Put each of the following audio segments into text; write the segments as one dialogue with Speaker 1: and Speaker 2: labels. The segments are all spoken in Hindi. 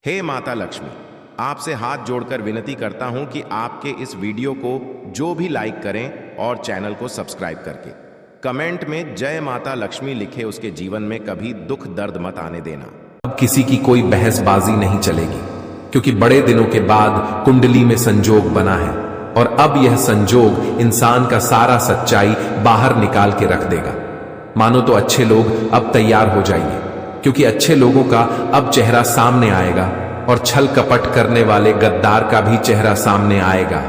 Speaker 1: हे माता लक्ष्मी, आपसे हाथ जोड़कर विनती करता हूं कि आपके इस वीडियो को जो भी लाइक करें और चैनल को सब्सक्राइब करके कमेंट में जय माता लक्ष्मी लिखे उसके जीवन में कभी दुख दर्द मत आने देना।
Speaker 2: अब किसी की कोई बहसबाजी नहीं चलेगी, क्योंकि बड़े दिनों के बाद कुंडली में संजोग बना है और अब यह संजोग इंसान का सारा सच्चाई बाहर निकाल के रख देगा। मानो तो अच्छे लोग अब तैयार हो जाइए, क्योंकि अच्छे लोगों का अब चेहरा सामने आएगा और छल कपट करने वाले गद्दार का भी चेहरा सामने आएगा।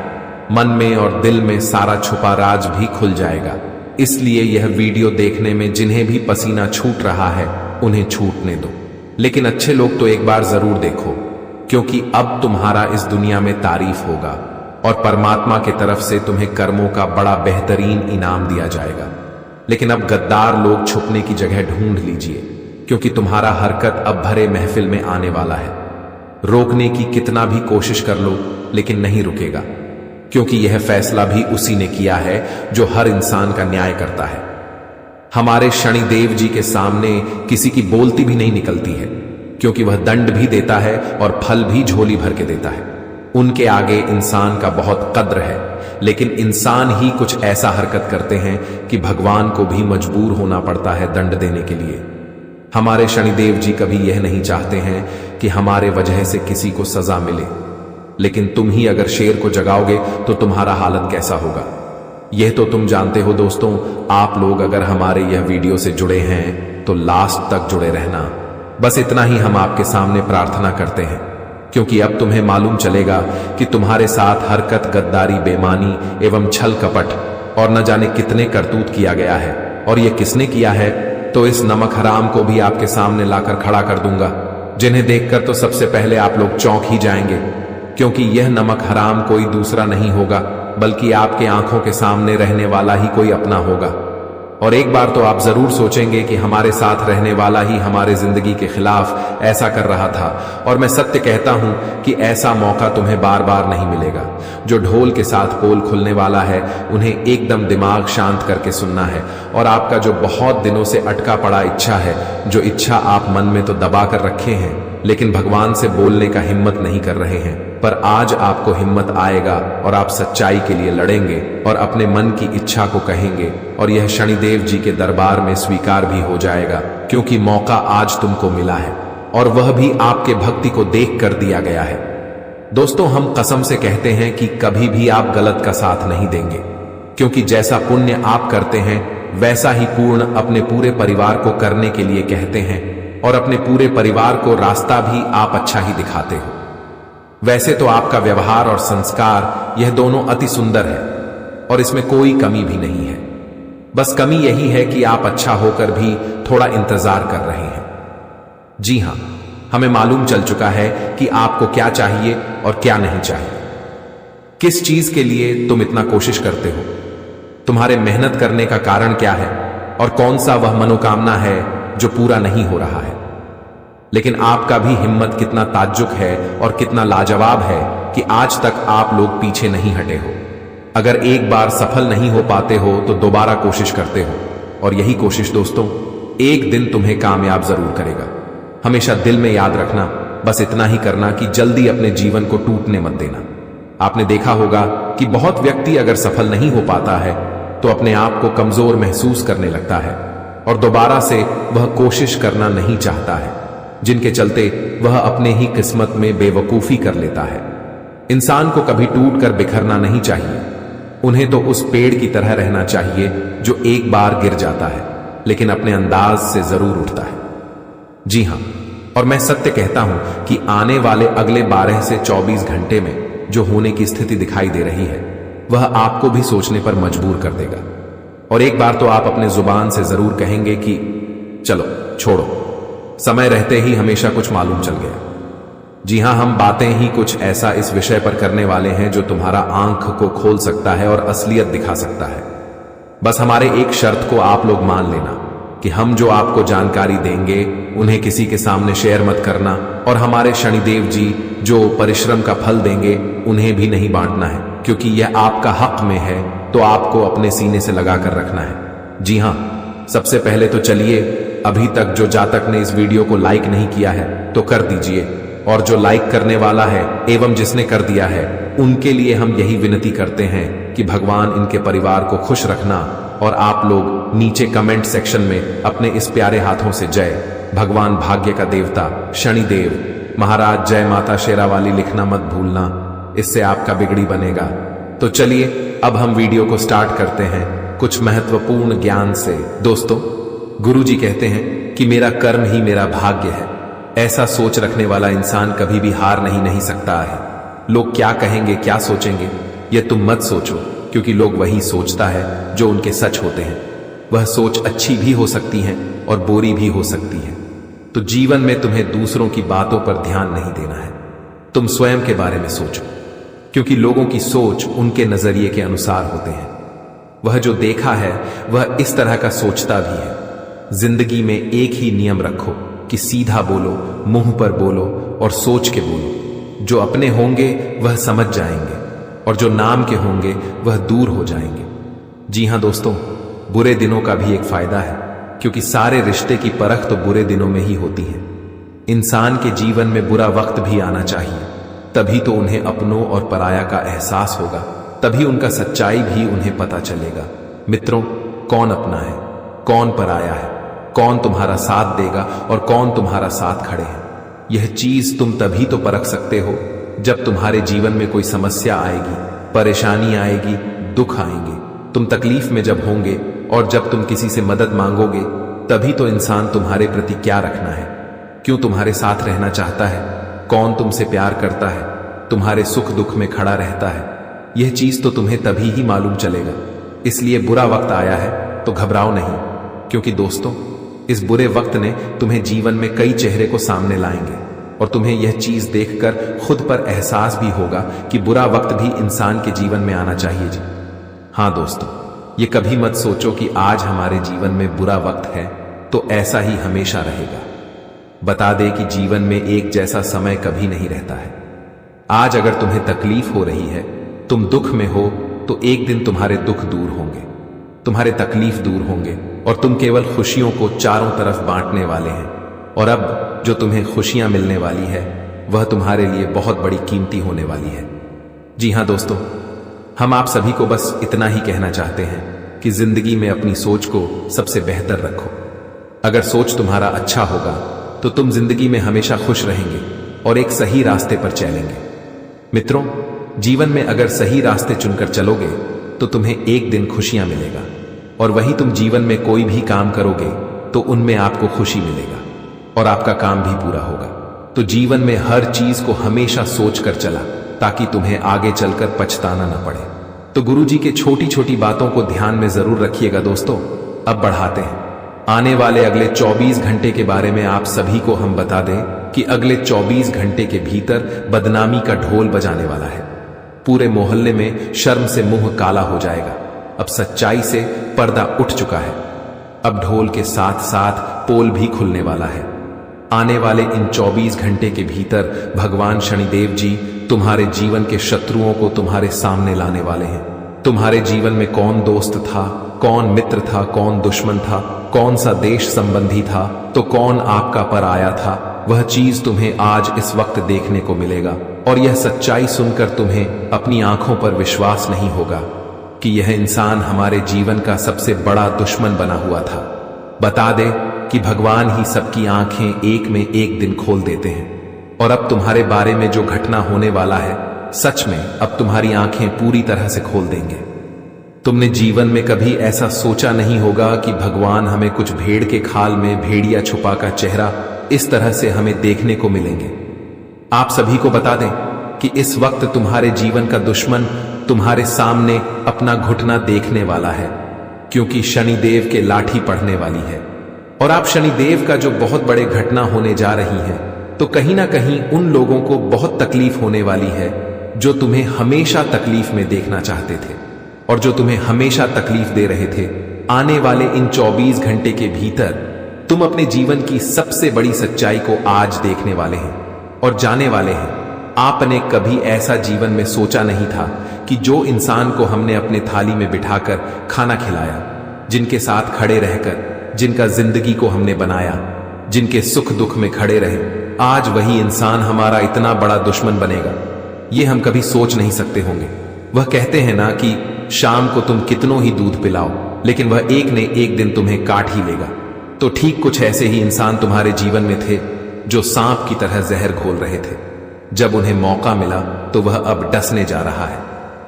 Speaker 2: मन में और दिल में सारा छुपा राज भी खुल जाएगा। इसलिए यह वीडियो देखने में जिन्हें भी पसीना छूट रहा है उन्हें छूटने दो, लेकिन अच्छे लोग तो एक बार जरूर देखो, क्योंकि अब तुम्हारा इस दुनिया में तारीफ होगा और परमात्मा की तरफ से तुम्हें कर्मों का बड़ा बेहतरीन इनाम दिया जाएगा। लेकिन अब गद्दार लोग छुपने की जगह ढूंढ लीजिए, क्योंकि तुम्हारा हरकत अब भरे महफिल में आने वाला है। रोकने की कितना भी कोशिश कर लो लेकिन नहीं रुकेगा, क्योंकि यह फैसला भी उसी ने किया है जो हर इंसान का न्याय करता है। हमारे शनिदेव जी के सामने किसी की बोलती भी नहीं निकलती है, क्योंकि वह दंड भी देता है और फल भी झोली भर के देता है। उनके आगे इंसान का बहुत कद्र है, लेकिन इंसान ही कुछ ऐसा हरकत करते हैं कि भगवान को भी मजबूर होना पड़ता है दंड देने के लिए। हमारे शनिदेव जी कभी यह नहीं चाहते हैं कि हमारे वजह से किसी को सजा मिले, लेकिन तुम ही अगर शेर को जगाओगे तो तुम्हारा हालत कैसा होगा यह तो तुम जानते हो। दोस्तों, आप लोग अगर हमारे यह वीडियो से जुड़े हैं तो लास्ट तक जुड़े रहना। बस इतना ही हम आपके सामने प्रार्थना करते हैं, क्योंकि अब तुम्हें मालूम चलेगा कि तुम्हारे साथ हरकत, गद्दारी, बेईमानी एवं छल कपट और न जाने कितने करतूत किया गया है। और यह किसने किया है तो इस नमक हराम को भी आपके सामने लाकर खड़ा कर दूंगा, जिन्हें देखकर तो सबसे पहले आप लोग चौंक ही जाएंगे, क्योंकि यह नमक हराम कोई दूसरा नहीं होगा बल्कि आपके आंखों के सामने रहने वाला ही कोई अपना होगा। और एक बार तो आप जरूर सोचेंगे कि हमारे साथ रहने वाला ही हमारे जिंदगी के खिलाफ ऐसा कर रहा था। और मैं सत्य कहता हूं कि ऐसा मौका तुम्हें बार बार नहीं मिलेगा। जो ढोल के साथ पोल खुलने वाला है उन्हें एकदम दिमाग शांत करके सुनना है। और आपका जो बहुत दिनों से अटका पड़ा इच्छा है, जो इच्छा आप मन में तो दबा कर रखे हैं लेकिन भगवान से बोलने का हिम्मत नहीं कर रहे हैं, पर आज आपको हिम्मत आएगा और आप सच्चाई के लिए लड़ेंगे और अपने मन की इच्छा को कहेंगे और यह शनिदेव जी के दरबार में स्वीकार भी हो जाएगा, क्योंकि मौका आज तुमको मिला है और वह भी आपके भक्ति को देख कर दिया गया है। दोस्तों, हम कसम से कहते हैं कि कभी भी आप गलत का साथ नहीं देंगे, क्योंकि जैसा पुण्य आप करते हैं वैसा ही पूर्ण अपने पूरे परिवार को करने के लिए कहते हैं और अपने पूरे परिवार को रास्ता भी आप अच्छा ही दिखाते हो। वैसे तो आपका व्यवहार और संस्कार यह दोनों अति सुंदर है और इसमें कोई कमी भी नहीं है। बस कमी यही है कि आप अच्छा होकर भी थोड़ा इंतजार कर रहे हैं। जी हां, हमें मालूम चल चुका है कि आपको क्या चाहिए और क्या नहीं चाहिए। किस चीज के लिए तुम इतना कोशिश करते हो, तुम्हारे मेहनत करने का कारण क्या है और कौन सा वह मनोकामना है जो पूरा नहीं हो रहा है। लेकिन आपका भी हिम्मत कितना ताज्जुब है और कितना लाजवाब है कि आज तक आप लोग पीछे नहीं हटे हो। अगर एक बार सफल नहीं हो पाते हो तो दोबारा कोशिश करते हो, और यही कोशिश दोस्तों एक दिन तुम्हें कामयाब जरूर करेगा। हमेशा दिल में याद रखना, बस इतना ही करना कि जल्दी अपने जीवन को टूटने मत देना। आपने देखा होगा कि बहुत व्यक्ति अगर सफल नहीं हो पाता है तो अपने आप को कमजोर महसूस करने लगता है और दोबारा से वह कोशिश करना नहीं चाहता है, जिनके चलते वह अपने ही किस्मत में बेवकूफी कर लेता है। इंसान को कभी टूट कर बिखरना नहीं चाहिए। उन्हें तो उस पेड़ की तरह रहना चाहिए जो एक बार गिर जाता है लेकिन अपने अंदाज से जरूर उठता है। जी हां, और मैं सत्य कहता हूं कि आने वाले अगले 12 से 24 घंटे में जो होने की स्थिति दिखाई दे रही है वह आपको भी सोचने पर मजबूर कर देगा। और एक बार तो आप अपने जुबान से जरूर कहेंगे कि चलो छोड़ो, समय रहते ही हमेशा कुछ मालूम चल गया। जी हां, हम बातें ही कुछ ऐसा इस विषय पर करने वाले हैं जो तुम्हारा आंख को खोल सकता है और असलियत दिखा सकता है। बस हमारे एक शर्त को आप लोग मान लेना कि हम जो आपको जानकारी देंगे उन्हें किसी के सामने शेयर मत करना, और हमारे शनिदेव जी जो परिश्रम का फल देंगे उन्हें भी नहीं बांटना है, क्योंकि यह आपका हक में है तो आपको अपने सीने से लगा कर रखना है। जी हां, सबसे पहले तो चलिए अभी तक जो जातक ने इस वीडियो को लाइक नहीं किया है तो कर दीजिए, और जो लाइक करने वाला है एवं जिसने कर दिया है उनके लिए हम यही विनती करते हैं कि भगवान इनके परिवार को खुश रखना। और आप लोग नीचे कमेंट सेक्शन में अपने इस प्यारे हाथों से जय भगवान भाग्य का देवता शनिदेव महाराज जय माता शेरावाली लिखना मत भूलना, इससे आपका बिगड़ी बनेगा। तो चलिए अब हम वीडियो को स्टार्ट करते हैं कुछ महत्वपूर्ण ज्ञान से। दोस्तों, गुरुजी कहते हैं कि मेरा कर्म ही मेरा भाग्य है। ऐसा सोच रखने वाला इंसान कभी भी हार नहीं सकता है। लोग क्या कहेंगे, क्या सोचेंगे, यह तुम मत सोचो, क्योंकि लोग वही सोचता है जो उनके सच होते हैं। वह सोच अच्छी भी हो सकती है और बुरी भी हो सकती है। तो जीवन में तुम्हें दूसरों की बातों पर ध्यान नहीं देना है, तुम स्वयं के बारे में सोचो, क्योंकि लोगों की सोच उनके नजरिए के अनुसार होते हैं। वह जो देखा है वह इस तरह का सोचता भी है। जिंदगी में एक ही नियम रखो कि सीधा बोलो, मुंह पर बोलो और सोच के बोलो। जो अपने होंगे वह समझ जाएंगे और जो नाम के होंगे वह दूर हो जाएंगे। जी हां दोस्तों, बुरे दिनों का भी एक फायदा है, क्योंकि सारे रिश्ते की परख तो बुरे दिनों में ही होती है। इंसान के जीवन में बुरा वक्त भी आना चाहिए, तभी तो उन्हें अपनों और पराया का एहसास होगा, तभी उनका सच्चाई भी उन्हें पता चलेगा। मित्रों, कौन अपना है, कौन पराया है, कौन तुम्हारा साथ देगा और कौन तुम्हारा साथ खड़े हैं, यह चीज तुम तभी तो परख सकते हो जब तुम्हारे जीवन में कोई समस्या आएगी, परेशानी आएगी, दुख आएंगे, तुम तकलीफ में जब होंगे और जब तुम किसी से मदद मांगोगे, तभी तो इंसान तुम्हारे प्रति क्या रखना है, क्यों तुम्हारे साथ रहना चाहता है, कौन तुमसे प्यार करता है, तुम्हारे सुख दुख में खड़ा रहता है, यह चीज तो तुम्हें तभी ही मालूम चलेगा। इसलिए बुरा वक्त आया है तो घबराओ नहीं, क्योंकि दोस्तों इस बुरे वक्त ने तुम्हें जीवन में कई चेहरे को सामने लाएंगे और तुम्हें यह चीज देखकर खुद पर एहसास भी होगा कि बुरा वक्त भी इंसान के जीवन में आना चाहिए। जी हां दोस्तों, ये कभी मत सोचो कि आज हमारे जीवन में बुरा वक्त है तो ऐसा ही हमेशा रहेगा। बता दे कि जीवन में एक जैसा समय कभी नहीं रहता है। आज अगर तुम्हें तकलीफ हो रही है, तुम दुख में हो, तो एक दिन तुम्हारे दुख दूर होंगे, तुम्हारे तकलीफ दूर होंगे और तुम केवल खुशियों को चारों तरफ बांटने वाले हैं। और अब जो तुम्हें खुशियां मिलने वाली है वह तुम्हारे लिए बहुत बड़ी कीमती होने वाली है। जी हां दोस्तों, हम आप सभी को बस इतना ही कहना चाहते हैं कि जिंदगी में अपनी सोच को सबसे बेहतर रखो। अगर सोच तुम्हारा अच्छा होगा तो तुम जिंदगी में हमेशा खुश रहेंगे और एक सही रास्ते पर चलेंगे। मित्रों, जीवन में अगर सही रास्ते चुनकर चलोगे तो तुम्हें एक दिन खुशियां मिलेगा और वही तुम जीवन में कोई भी काम करोगे तो उनमें आपको खुशी मिलेगा और आपका काम भी पूरा होगा। तो जीवन में हर चीज को हमेशा सोच कर चला, ताकि तुम्हें आगे चलकर पछताना न पड़े। तो गुरुजी के छोटी छोटी बातों को ध्यान में जरूर रखिएगा दोस्तों। अब बढ़ाते हैं। आने वाले अगले 24 घंटे के बारे में आप सभी को हम बता दें कि अगले 24 घंटे के भीतर बदनामी का ढोल बजाने वाला है। पूरे मोहल्ले में शर्म से मुंह काला हो जाएगा। अब सच्चाई से पर्दा उठ चुका है। अब ढोल के साथ साथ पोल भी खुलने वाला है। आने वाले इन 24 घंटे के भीतर भगवान शनिदेव जी तुम्हारे जीवन के शत्रुओं को तुम्हारे सामने लाने वाले हैं। तुम्हारे जीवन में कौन दोस्त था, कौन मित्र था, कौन दुश्मन था, कौन सा देश संबंधी था, तो कौन आपका पराया था, वह चीज तुम्हें आज इस वक्त देखने को मिलेगा। और यह सच्चाई सुनकर तुम्हें अपनी आंखों पर विश्वास नहीं होगा कि यह इंसान हमारे जीवन का सबसे बड़ा दुश्मन बना हुआ था। बता दे कि भगवान ही सबकी आंखें एक में एक दिन खोल देते हैं और अब तुम्हारे बारे में जो घटना होने वाला है, सच में अब तुम्हारी आंखें पूरी तरह से खोल देंगे। तुमने जीवन में कभी ऐसा सोचा नहीं होगा कि भगवान हमें कुछ भेड़ के खाल में भेड़िया छुपा का चेहरा इस तरह से हमें देखने को मिलेंगे। आप सभी को बता दें कि इस वक्त तुम्हारे जीवन का दुश्मन तुम्हारे सामने अपना घुटना देखने वाला है, क्योंकि शनिदेव के लाठी पड़ने वाली है। और आप शनिदेव का जो बहुत बड़े घटना होने जा रही है, तो कहीं ना कहीं उन लोगों को बहुत तकलीफ होने वाली है जो तुम्हें हमेशा तकलीफ में देखना चाहते थे और जो तुम्हें हमेशा तकलीफ दे रहे थे। आने वाले इन 24 घंटे के भीतर तुम अपने जीवन की सबसे बड़ी सच्चाई को आज देखने वाले हैं और जाने वाले हैं। आपने कभी ऐसा जीवन में सोचा नहीं था कि जो इंसान को हमने अपने थाली में बिठाकर खाना खिलाया, जिनके साथ खड़े रहकर जिनका जिंदगी को हमने बनाया, जिनके सुख दुख में खड़े रहे, आज वही इंसान हमारा इतना बड़ा दुश्मन बनेगा, ये हम कभी सोच नहीं सकते होंगे। वह कहते हैं ना कि शाम को तुम कितनों ही दूध पिलाओ, लेकिन वह एक ने एक दिन तुम्हें काट ही लेगा। तो ठीक कुछ ऐसे ही इंसान तुम्हारे जीवन में थे जो सांप की तरह जहर घोल रहे थे। जब उन्हें मौका मिला तो वह अब डसने जा रहा है,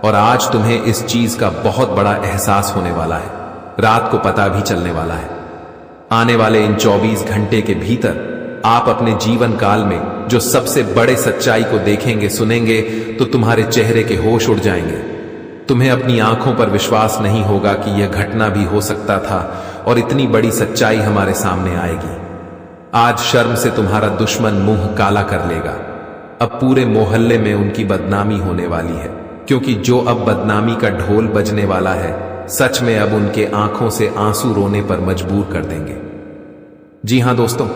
Speaker 2: और आज तुम्हें इस चीज का बहुत बड़ा एहसास होने वाला है। रात को पता भी चलने वाला है। आने वाले इन 24 घंटे के भीतर आप अपने जीवन काल में जो सबसे बड़े सच्चाई को देखेंगे सुनेंगे तो तुम्हारे चेहरे के होश उड़ जाएंगे। तुम्हें अपनी आंखों पर विश्वास नहीं होगा कि यह घटना भी हो सकता था और इतनी बड़ी सच्चाई हमारे सामने आएगी। आज शर्म से तुम्हारा दुश्मन मुंह काला कर लेगा। अब पूरे मोहल्ले में उनकी बदनामी होने वाली है, क्योंकि जो अब बदनामी का ढोल बजने वाला है सच में अब उनके आंखों से आंसू रोने पर मजबूर कर देंगे। जी हां दोस्तों,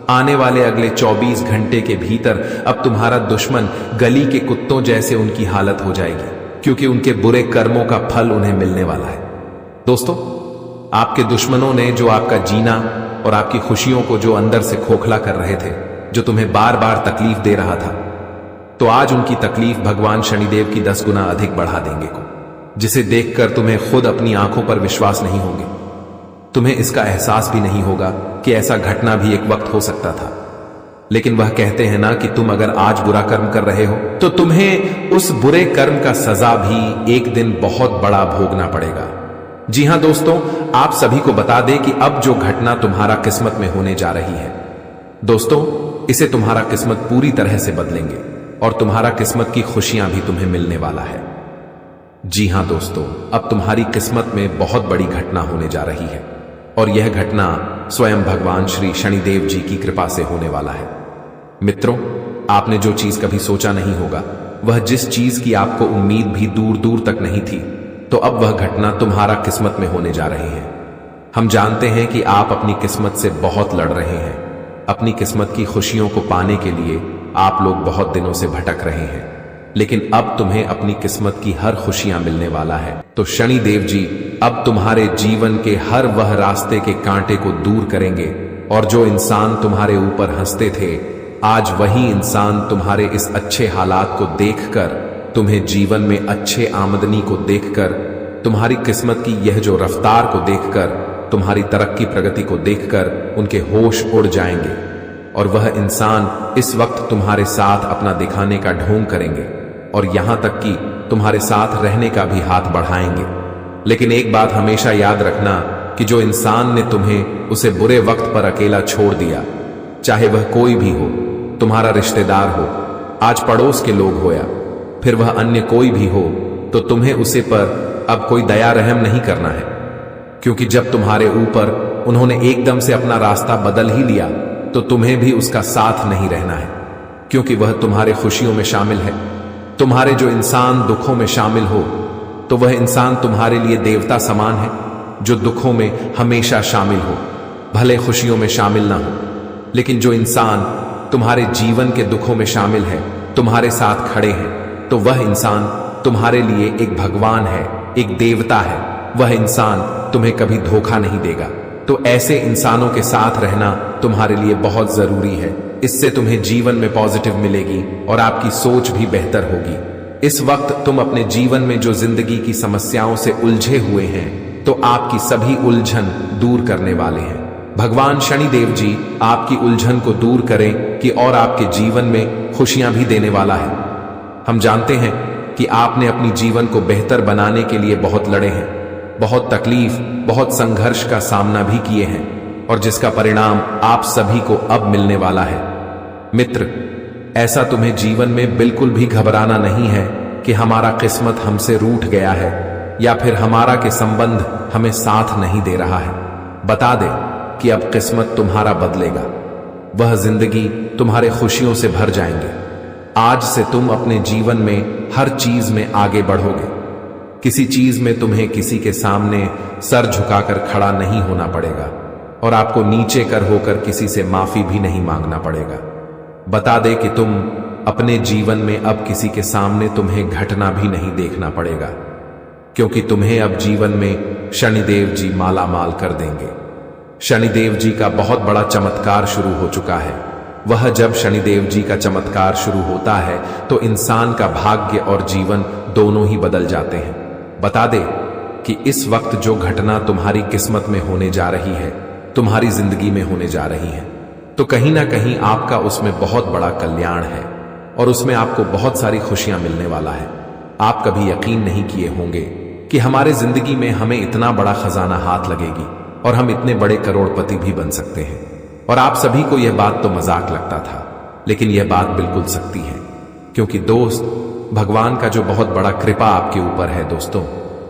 Speaker 2: आने वाले अगले 24 घंटे के भीतर अब तुम्हारा दुश्मन गली के कुत्तों जैसे उनकी हालत हो जाएगी, क्योंकि उनके बुरे कर्मों का फल उन्हें मिलने वाला है। दोस्तों, आपके दुश्मनों ने जो आपका जीना और आपकी खुशियों को जो अंदर से खोखला कर रहे थे, जो तुम्हें बार बार तकलीफ दे रहा था, तो आज उनकी तकलीफ भगवान शनिदेव की 10 गुना अधिक बढ़ा देंगे को, जिसे देखकर तुम्हें खुद अपनी आंखों पर विश्वास नहीं होंगे। तुम्हें इसका एहसास भी नहीं होगा कि ऐसा घटना भी एक वक्त हो सकता था। लेकिन वह कहते हैं ना कि तुम अगर आज बुरा कर्म कर रहे हो तो तुम्हें उस बुरे कर्म का सजा भी एक दिन बहुत बड़ा भोगना पड़ेगा। जी हां दोस्तों, आप सभी को बता दें कि अब जो घटना तुम्हारा किस्मत में होने जा रही है दोस्तों, इसे तुम्हारा किस्मत पूरी तरह से बदलेंगे और तुम्हारा किस्मत की खुशियां भी तुम्हें मिलने वाला है। जी हां दोस्तों, अब तुम्हारी किस्मत में बहुत बड़ी घटना होने जा रही है और यह घटना स्वयं भगवान श्री शनिदेव जी की कृपा से होने वाला है। मित्रों, आपने जो चीज कभी सोचा नहीं होगा, वह जिस चीज की आपको उम्मीद भी दूर दूर तक नहीं थी, तो अब वह घटना तुम्हारा किस्मत में होने जा रही है। हम जानते हैं कि आप अपनी किस्मत से बहुत लड़ रहे हैं। अपनी किस्मत की खुशियों को पाने के लिए आप लोग बहुत दिनों से भटक रहे हैं, लेकिन अब तुम्हें अपनी किस्मत की हर खुशियां मिलने वाला है। तो शनि देव जी अब तुम्हारे जीवन के हर वह रास्ते के कांटे को दूर करेंगे, और जो इंसान तुम्हारे ऊपर हंसते थे, आज वही इंसान तुम्हारे इस अच्छे हालात को देखकर, तुम्हें जीवन में अच्छे आमदनी को देखकर, तुम्हारी किस्मत की यह जो रफ्तार को देखकर, तुम्हारी तरक्की प्रगति को देखकर उनके होश उड़ जाएंगे, और वह इंसान इस वक्त तुम्हारे साथ अपना दिखाने का ढोंग करेंगे और यहां तक कि तुम्हारे साथ रहने का भी हाथ बढ़ाएंगे। लेकिन एक बात हमेशा याद रखना कि जो इंसान ने तुम्हें उसे बुरे वक्त पर अकेला छोड़ दिया, चाहे वह कोई भी हो, तुम्हारा रिश्तेदार हो, आज पड़ोस के लोग हो, या फिर वह अन्य कोई भी हो, तो तुम्हें उसे पर अब कोई दया रहम नहीं करना है, क्योंकि जब तुम्हारे ऊपर उन्होंने एकदम से अपना रास्ता बदल ही लिया तो तुम्हें भी उसका साथ नहीं रहना है, क्योंकि वह तुम्हारे खुशियों में शामिल है। तुम्हारे जो इंसान दुखों में शामिल हो, तो वह इंसान तुम्हारे लिए देवता समान है, जो दुखों में हमेशा शामिल हो, भले खुशियों में शामिल ना हो। लेकिन जो इंसान तुम्हारे जीवन के दुखों में शामिल है, तुम्हारे साथ खड़े हैं, तो वह इंसान तुम्हारे लिए एक भगवान है, एक देवता है। वह इंसान तुम्हें कभी धोखा नहीं देगा। तो ऐसे इंसानों के साथ रहना तुम्हारे लिए बहुत जरूरी है। इससे तुम्हें जीवन में पॉजिटिव मिलेगी और आपकी सोच भी बेहतर होगी। इस वक्त तुम अपने जीवन में जो जिंदगी की समस्याओं से उलझे हुए हैं, तो आपकी सभी उलझन दूर करने वाले हैं। भगवान शनिदेव जी आपकी उलझन को दूर करें कि और आपके जीवन में खुशियां भी देने वाला है। हम जानते हैं कि आपने अपनी जीवन को बेहतर बनाने के लिए बहुत लड़े हैं, बहुत तकलीफ, बहुत संघर्ष का सामना भी किए हैं, और जिसका परिणाम आप सभी को अब मिलने वाला है। मित्र, ऐसा तुम्हें जीवन में बिल्कुल भी घबराना नहीं है कि हमारा किस्मत हमसे रूठ गया है या फिर हमारा के संबंध हमें साथ नहीं दे रहा है। बता दे कि अब किस्मत तुम्हारा बदलेगा। वह जिंदगी तुम्हारे खुशियों से भर जाएंगे। आज से तुम अपने जीवन में हर चीज में आगे बढ़ोगे। किसी चीज में तुम्हें किसी के सामने सर झुकाकर खड़ा नहीं होना पड़ेगा, और आपको नीचे कर होकर किसी से माफी भी नहीं मांगना पड़ेगा। बता दे कि तुम अपने जीवन में अब किसी के सामने तुम्हें घटना भी नहीं देखना पड़ेगा, क्योंकि तुम्हें अब जीवन में शनिदेव जी माला माल कर देंगे। शनिदेव जी का बहुत बड़ा चमत्कार शुरू हो चुका है। वह जब शनिदेव जी का चमत्कार शुरू होता है तो इंसान का भाग्य और जीवन दोनों ही बदल जाते हैं। बता दे कि इस वक्त जो घटना तुम्हारी किस्मत में होने जा रही है, तुम्हारी जिंदगी में होने जा रही है, तो कहीं ना कहीं आपका उसमें बहुत बड़ा कल्याण है और उसमें आपको बहुत सारी खुशियां मिलने वाला है। आप कभी यकीन नहीं किए होंगे कि हमारे जिंदगी में हमें इतना बड़ा खजाना हाथ लगेगी और हम इतने बड़े करोड़पति भी बन सकते हैं। और आप सभी को यह बात तो मजाक लगता था, लेकिन यह बात बिल्कुल सच्ची है, क्योंकि दोस्त, भगवान का जो बहुत बड़ा कृपा आपके ऊपर है दोस्तों,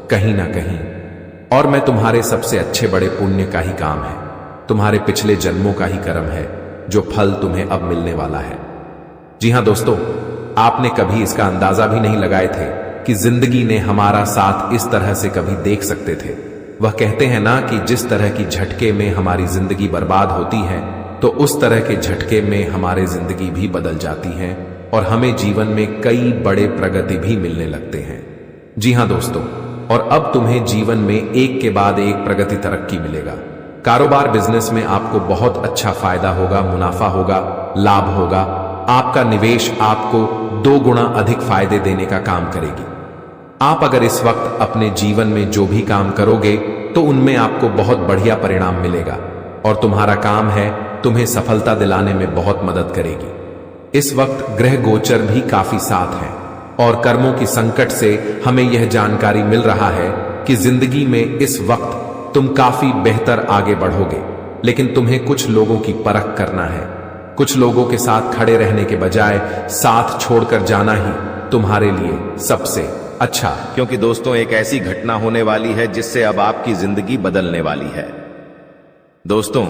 Speaker 2: कहीं ना कहीं, और मैं तुम्हारे सबसे अच्छे बड़े पुण्य का ही काम है, तुम्हारे पिछले जन्मों का ही कर्म है, जो फल तुम्हें अब मिलने वाला है। जी हां दोस्तों, आपने कभी इसका अंदाजा भी नहीं लगाए थे कि जिंदगी ने हमारा साथ इस तरह से कभी देख सकते थे। वह कहते हैं ना कि जिस तरह की झटके में हमारी जिंदगी बर्बाद होती है, तो उस तरह के झटके में हमारी जिंदगी भी बदल जाती है और हमें जीवन में कई बड़े प्रगति भी मिलने लगते हैं। जी हां दोस्तों, और अब तुम्हें जीवन में एक के बाद एक प्रगति तरक्की मिलेगा। कारोबार बिजनेस में आपको बहुत अच्छा फायदा होगा, मुनाफा होगा, लाभ होगा। आपका निवेश आपको 2 गुना अधिक फायदे देने का काम करेगी। आप अगर इस वक्त अपने जीवन में जो भी काम करोगे तो उनमें आपको बहुत बढ़िया परिणाम मिलेगा और तुम्हारा काम है तुम्हें सफलता दिलाने में बहुत मदद करेगी। इस वक्त ग्रह गोचर भी काफी साथ है और कर्मों की संकट से हमें यह जानकारी मिल रहा है कि जिंदगी में इस वक्त तुम काफी बेहतर आगे बढ़ोगे, लेकिन तुम्हें कुछ लोगों की परख करना है। कुछ लोगों के साथ खड़े रहने के बजाय साथ छोड़कर जाना ही तुम्हारे लिए सबसे अच्छा,
Speaker 1: क्योंकि दोस्तों एक ऐसी घटना होने वाली है जिससे अब आपकी जिंदगी बदलने वाली है। दोस्तों,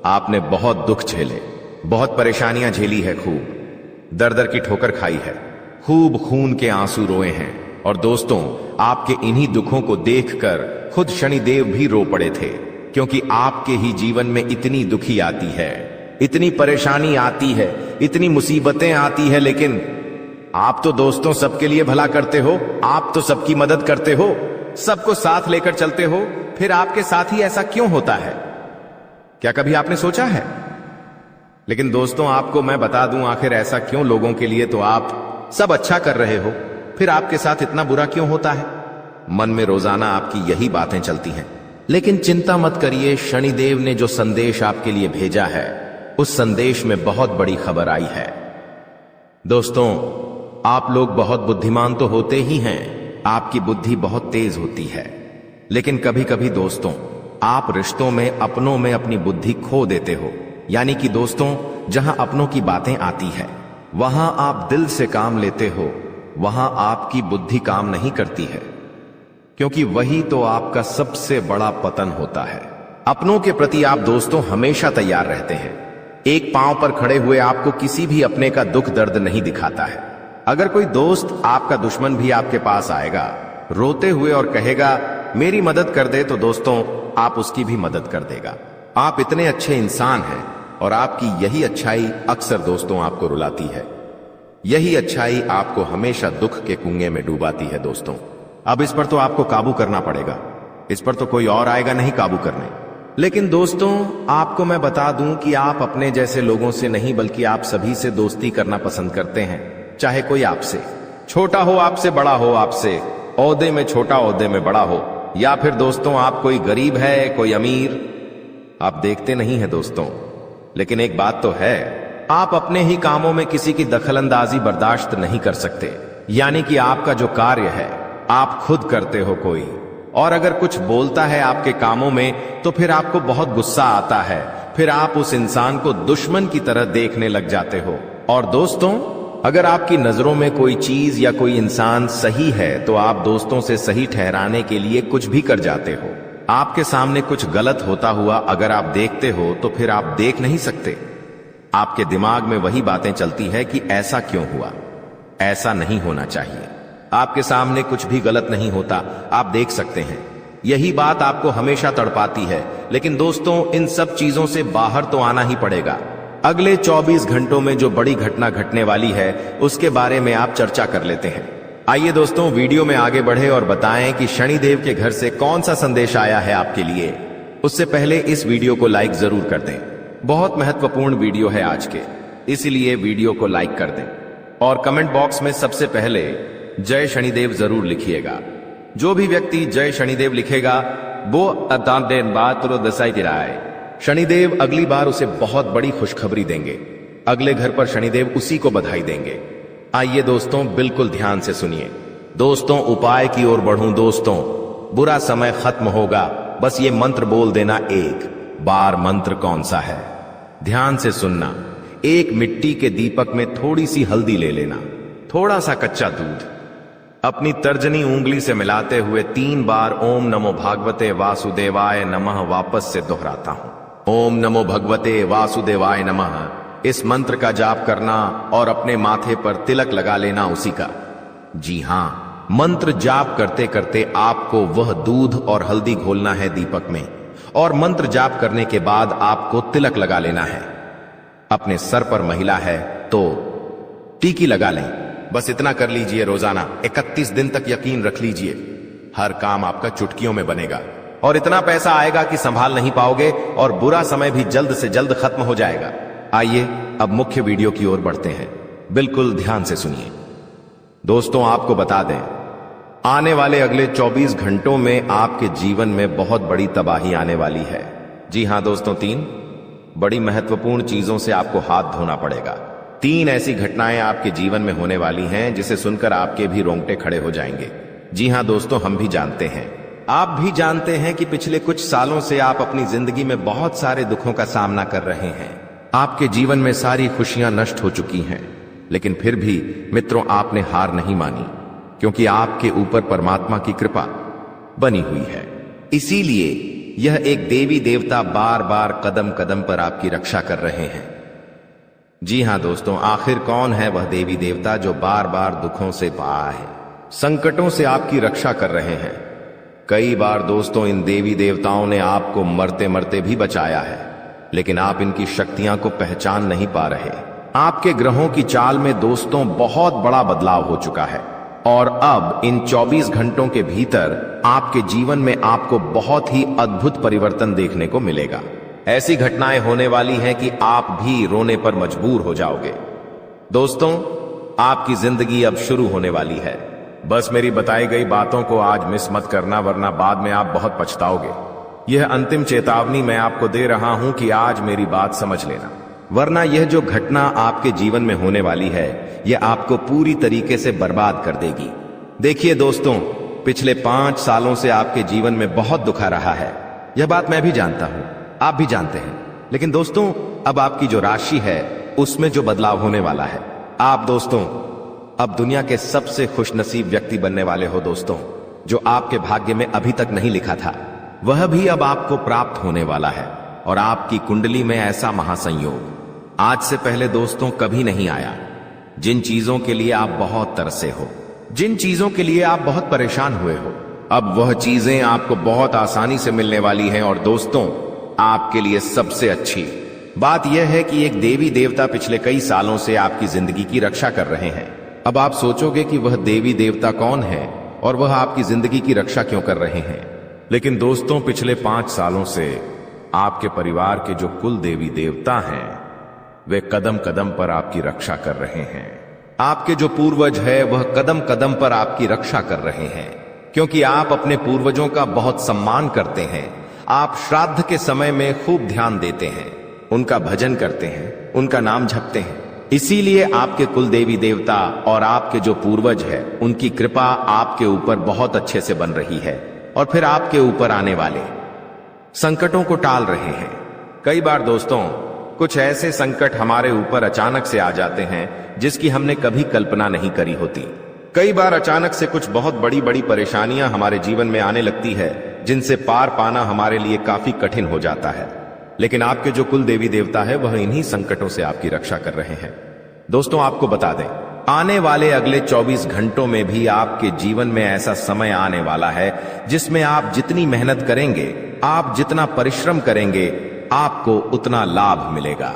Speaker 1: आपने बहुत दुख झेले, बहुत परेशानियां झेली है, खूब दर दर की ठोकर खाई है, खूब खून के आंसू रोए हैं। और दोस्तों, आपके इन्हीं दुखों को देखकर खुद शनिदेव भी रो पड़े थे, क्योंकि आपके ही जीवन में इतनी दुखी आती है, इतनी परेशानी आती है, इतनी मुसीबतें आती है, लेकिन आप तो दोस्तों सबके लिए भला करते हो, आप तो सबकी मदद करते हो, सबको साथ लेकर चलते हो, फिर आपके साथ ही ऐसा क्यों होता है? क्या कभी आपने सोचा है? लेकिन दोस्तों, आपको मैं बता दूं आखिर ऐसा क्यों लोगों के लिए तो आप सब अच्छा कर रहे हो, फिर आपके साथ इतना बुरा क्यों होता है? मन में रोजाना आपकी यही बातें चलती हैं। लेकिन चिंता मत करिए, शनिदेव ने जो संदेश आपके लिए भेजा है, उस संदेश में बहुत बड़ी खबर आई है। दोस्तों, आप लोग बहुत बुद्धिमान तो होते ही हैं, आपकी बुद्धि बहुत तेज होती है, लेकिन कभी कभी दोस्तों आप रिश्तों में, अपनों में अपनी बुद्धि खो देते हो। यानी कि दोस्तों, जहां अपनों की बातें आती है वहां आप दिल से काम लेते हो, वहां आपकी बुद्धि काम नहीं करती है, क्योंकि वही तो आपका सबसे बड़ा पतन होता है। अपनों के प्रति आप दोस्तों हमेशा तैयार रहते हैं। एक पांव पर खड़े हुए आपको किसी भी अपने का दुख दर्द नहीं दिखाता है। अगर कोई दोस्त, आपका दुश्मन भी आपके पास आएगा रोते हुए और कहेगा मेरी मदद कर दे, तो दोस्तों आप उसकी भी मदद कर देगा। आप इतने अच्छे इंसान हैं और आपकी यही अच्छाई अक्सर दोस्तों आपको रुलाती है। यही अच्छाई आपको हमेशा दुख के कुएं में डुबाती है। दोस्तों, अब इस पर तो आपको काबू करना पड़ेगा, इस पर तो कोई और आएगा नहीं काबू करने। लेकिन दोस्तों, आपको मैं बता दूं कि आप अपने जैसे लोगों से नहीं बल्कि आप सभी से दोस्ती करना पसंद करते हैं। चाहे कोई आपसे छोटा हो, आपसे बड़ा हो, आपसे ओहदे में छोटा ओहदे में बड़ा हो, या फिर दोस्तों आप कोई गरीब है कोई अमीर, आप देखते नहीं है दोस्तों। लेकिन एक बात तो है, आप अपने ही कामों में किसी की दखलंदाजी बर्दाश्त नहीं कर सकते। यानी कि आपका जो कार्य है आप खुद करते हो कोई, और अगर कुछ बोलता है आपके कामों में तो फिर आपको बहुत गुस्सा आता है, फिर आप उस इंसान को दुश्मन की तरह देखने लग जाते हो। और दोस्तों, अगर आपकी नजरों में कोई चीज या कोई इंसान सही है तो आप दोस्तों से सही ठहराने के लिए कुछ भी कर जाते हो। आपके सामने कुछ गलत होता हुआ अगर आप देखते हो तो फिर आप देख नहीं सकते। आपके दिमाग में वही बातें चलती है कि ऐसा क्यों हुआ, ऐसा नहीं होना चाहिए। आपके सामने कुछ भी गलत नहीं होता, आप देख सकते हैं। यही बात आपको हमेशा तड़पाती है। लेकिन दोस्तों, इन सब चीजों से बाहर तो आना ही पड़ेगा। अगले 24 घंटों में जो बड़ी घटना घटने वाली है उसके बारे में आप चर्चा कर लेते हैं। आइए दोस्तों, वीडियो में आगे बढ़े और बताएं कि शनिदेव के घर से कौन सा संदेश आया है आपके लिए। उससे पहले इस वीडियो को लाइक जरूर कर दें, बहुत महत्वपूर्ण वीडियो है आज के। इसलिए वीडियो को लाइक कर दें और कमेंट बॉक्स में सबसे पहले जय शनिदेव जरूर लिखिएगा। जो भी व्यक्ति जय शनिदेव लिखेगा वो शनिदेव अगली बार उसे बहुत बड़ी खुशखबरी देंगे। अगले घर पर शनिदेव उसी को बधाई देंगे। आइए दोस्तों, बिल्कुल ध्यान से सुनिए। दोस्तों, उपाय की ओर बढ़ूं। दोस्तों, बुरा समय खत्म होगा, बस ये मंत्र बोल देना एक बार। मंत्र कौन सा है? ध्यान से सुनना। एक मिट्टी के दीपक में थोड़ी सी हल्दी ले लेना, थोड़ा सा कच्चा दूध, अपनी तर्जनी उंगली से मिलाते हुए 3 बार ओम नमो भगवते वासुदेवाय नमः वापस से दोहराता हूं। ओम नमो भगवते वासुदेवाय नमः। इस मंत्र का जाप करना और अपने माथे पर तिलक लगा लेना उसी का। जी हां, मंत्र जाप करते करते आपको वह दूध और हल्दी घोलना है दीपक में, और मंत्र जाप करने के बाद आपको तिलक लगा लेना है। अपने सर पर महिला है तो टीकी लगा लें। बस इतना कर लीजिए रोजाना 31 दिन तक। यकीन रख लीजिए, हर काम आपका चुटकियों में बनेगा और इतना पैसा आएगा कि संभाल नहीं पाओगे, और बुरा समय भी जल्द से जल्द खत्म हो जाएगा। आइए अब मुख्य वीडियो की ओर बढ़ते हैं। बिल्कुल ध्यान से सुनिए। दोस्तों, आपको बता दें, आने वाले अगले 24 घंटों में आपके जीवन में बहुत बड़ी तबाही आने वाली है। जी हां दोस्तों, 3 बड़ी महत्वपूर्ण चीजों से आपको हाथ धोना पड़ेगा। 3 ऐसी घटनाएं आपके जीवन में होने वाली हैं जिसे सुनकर आपके भी रोंगटे खड़े हो जाएंगे। जी हां दोस्तों, हम भी जानते हैं, आप भी जानते हैं कि पिछले कुछ सालों से आप अपनी जिंदगी में बहुत सारे दुखों का सामना कर रहे हैं। आपके जीवन में सारी खुशियां नष्ट हो चुकी हैं, लेकिन फिर भी मित्रों, आपने हार नहीं मानी, क्योंकि आपके ऊपर परमात्मा की कृपा बनी हुई है। इसीलिए यह एक देवी देवता बार बार कदम कदम पर आपकी रक्षा कर रहे हैं। जी हां दोस्तों, आखिर कौन है वह देवी देवता जो बार बार दुखों से पार है, संकटों से आपकी रक्षा कर रहे हैं? कई बार दोस्तों, इन देवी देवताओं ने आपको मरते मरते भी बचाया है, लेकिन आप इनकी शक्तियां को पहचान नहीं पा रहे। आपके ग्रहों की चाल में दोस्तों बहुत बड़ा बदलाव हो चुका है, और अब इन 24 घंटों के भीतर आपके जीवन में आपको बहुत ही अद्भुत परिवर्तन देखने को मिलेगा। ऐसी घटनाएं होने वाली हैं कि आप भी रोने पर मजबूर हो जाओगे। दोस्तों, आपकी जिंदगी अब शुरू होने वाली है। बस मेरी बताई गई बातों को आज मिस मत करना, वरना बाद में आप बहुत पछताओगे। यह अंतिम चेतावनी मैं आपको दे रहा हूं कि आज मेरी बात समझ लेना, वरना यह जो घटना आपके जीवन में होने वाली है, यह आपको पूरी तरीके से बर्बाद कर देगी। देखिए दोस्तों, पिछले 5 सालों से आपके जीवन में बहुत दुख आ रहा है। यह बात मैं भी जानता हूं, आप भी जानते हैं। लेकिन दोस्तों, अब आपकी जो राशि है उसमें जो बदलाव होने वाला है, आप दोस्तों अब दुनिया के सबसे खुशनसीब व्यक्ति बनने वाले हो। दोस्तों, जो आपके भाग्य में अभी तक नहीं लिखा था, वह भी अब आपको प्राप्त होने वाला है, और आपकी कुंडली में ऐसा महासंयोग आज से पहले दोस्तों कभी नहीं आया। जिन चीजों के लिए आप बहुत तरसे हो, जिन चीजों के लिए आप बहुत परेशान हुए हो, अब वह चीजें आपको बहुत आसानी से मिलने वाली हैं। और दोस्तों, आपके लिए सबसे अच्छी बात यह है कि एक देवी देवता पिछले कई सालों से आपकी जिंदगी की रक्षा कर रहे हैं। अब आप सोचोगे कि वह देवी देवता कौन है और वह आपकी जिंदगी की रक्षा क्यों कर रहे हैं। लेकिन दोस्तों, पिछले 5 सालों से आपके परिवार के जो कुल देवी देवता हैं, वे कदम कदम पर आपकी रक्षा कर रहे हैं। आपके जो पूर्वज है वह कदम कदम पर आपकी रक्षा कर रहे हैं, क्योंकि आप अपने पूर्वजों का बहुत सम्मान करते हैं। आप श्राद्ध के समय में खूब ध्यान देते हैं, उनका भजन करते हैं, उनका नाम जपते हैं। इसीलिए आपके कुल देवी देवता और आपके जो पूर्वज है, उनकी कृपा आपके ऊपर बहुत अच्छे से बन रही है, और फिर आपके ऊपर आने वाले संकटों को टाल रहे हैं। कई बार दोस्तों, कुछ ऐसे संकट हमारे ऊपर अचानक से आ जाते हैं जिसकी हमने कभी कल्पना नहीं करी होती। कई बार अचानक से कुछ बहुत बड़ी बड़ी परेशानियां हमारे जीवन में आने लगती है, जिनसे पार पाना हमारे लिए काफी कठिन हो जाता है। लेकिन आपके जो कुल देवी देवता है, वह इन्हीं संकटों से आपकी रक्षा कर रहे हैं। दोस्तों, आपको बता दें, आने वाले अगले 24 घंटों में भी आपके जीवन में ऐसा समय आने वाला है जिसमें आप जितनी मेहनत करेंगे, आप जितना परिश्रम करेंगे, आपको उतना लाभ मिलेगा।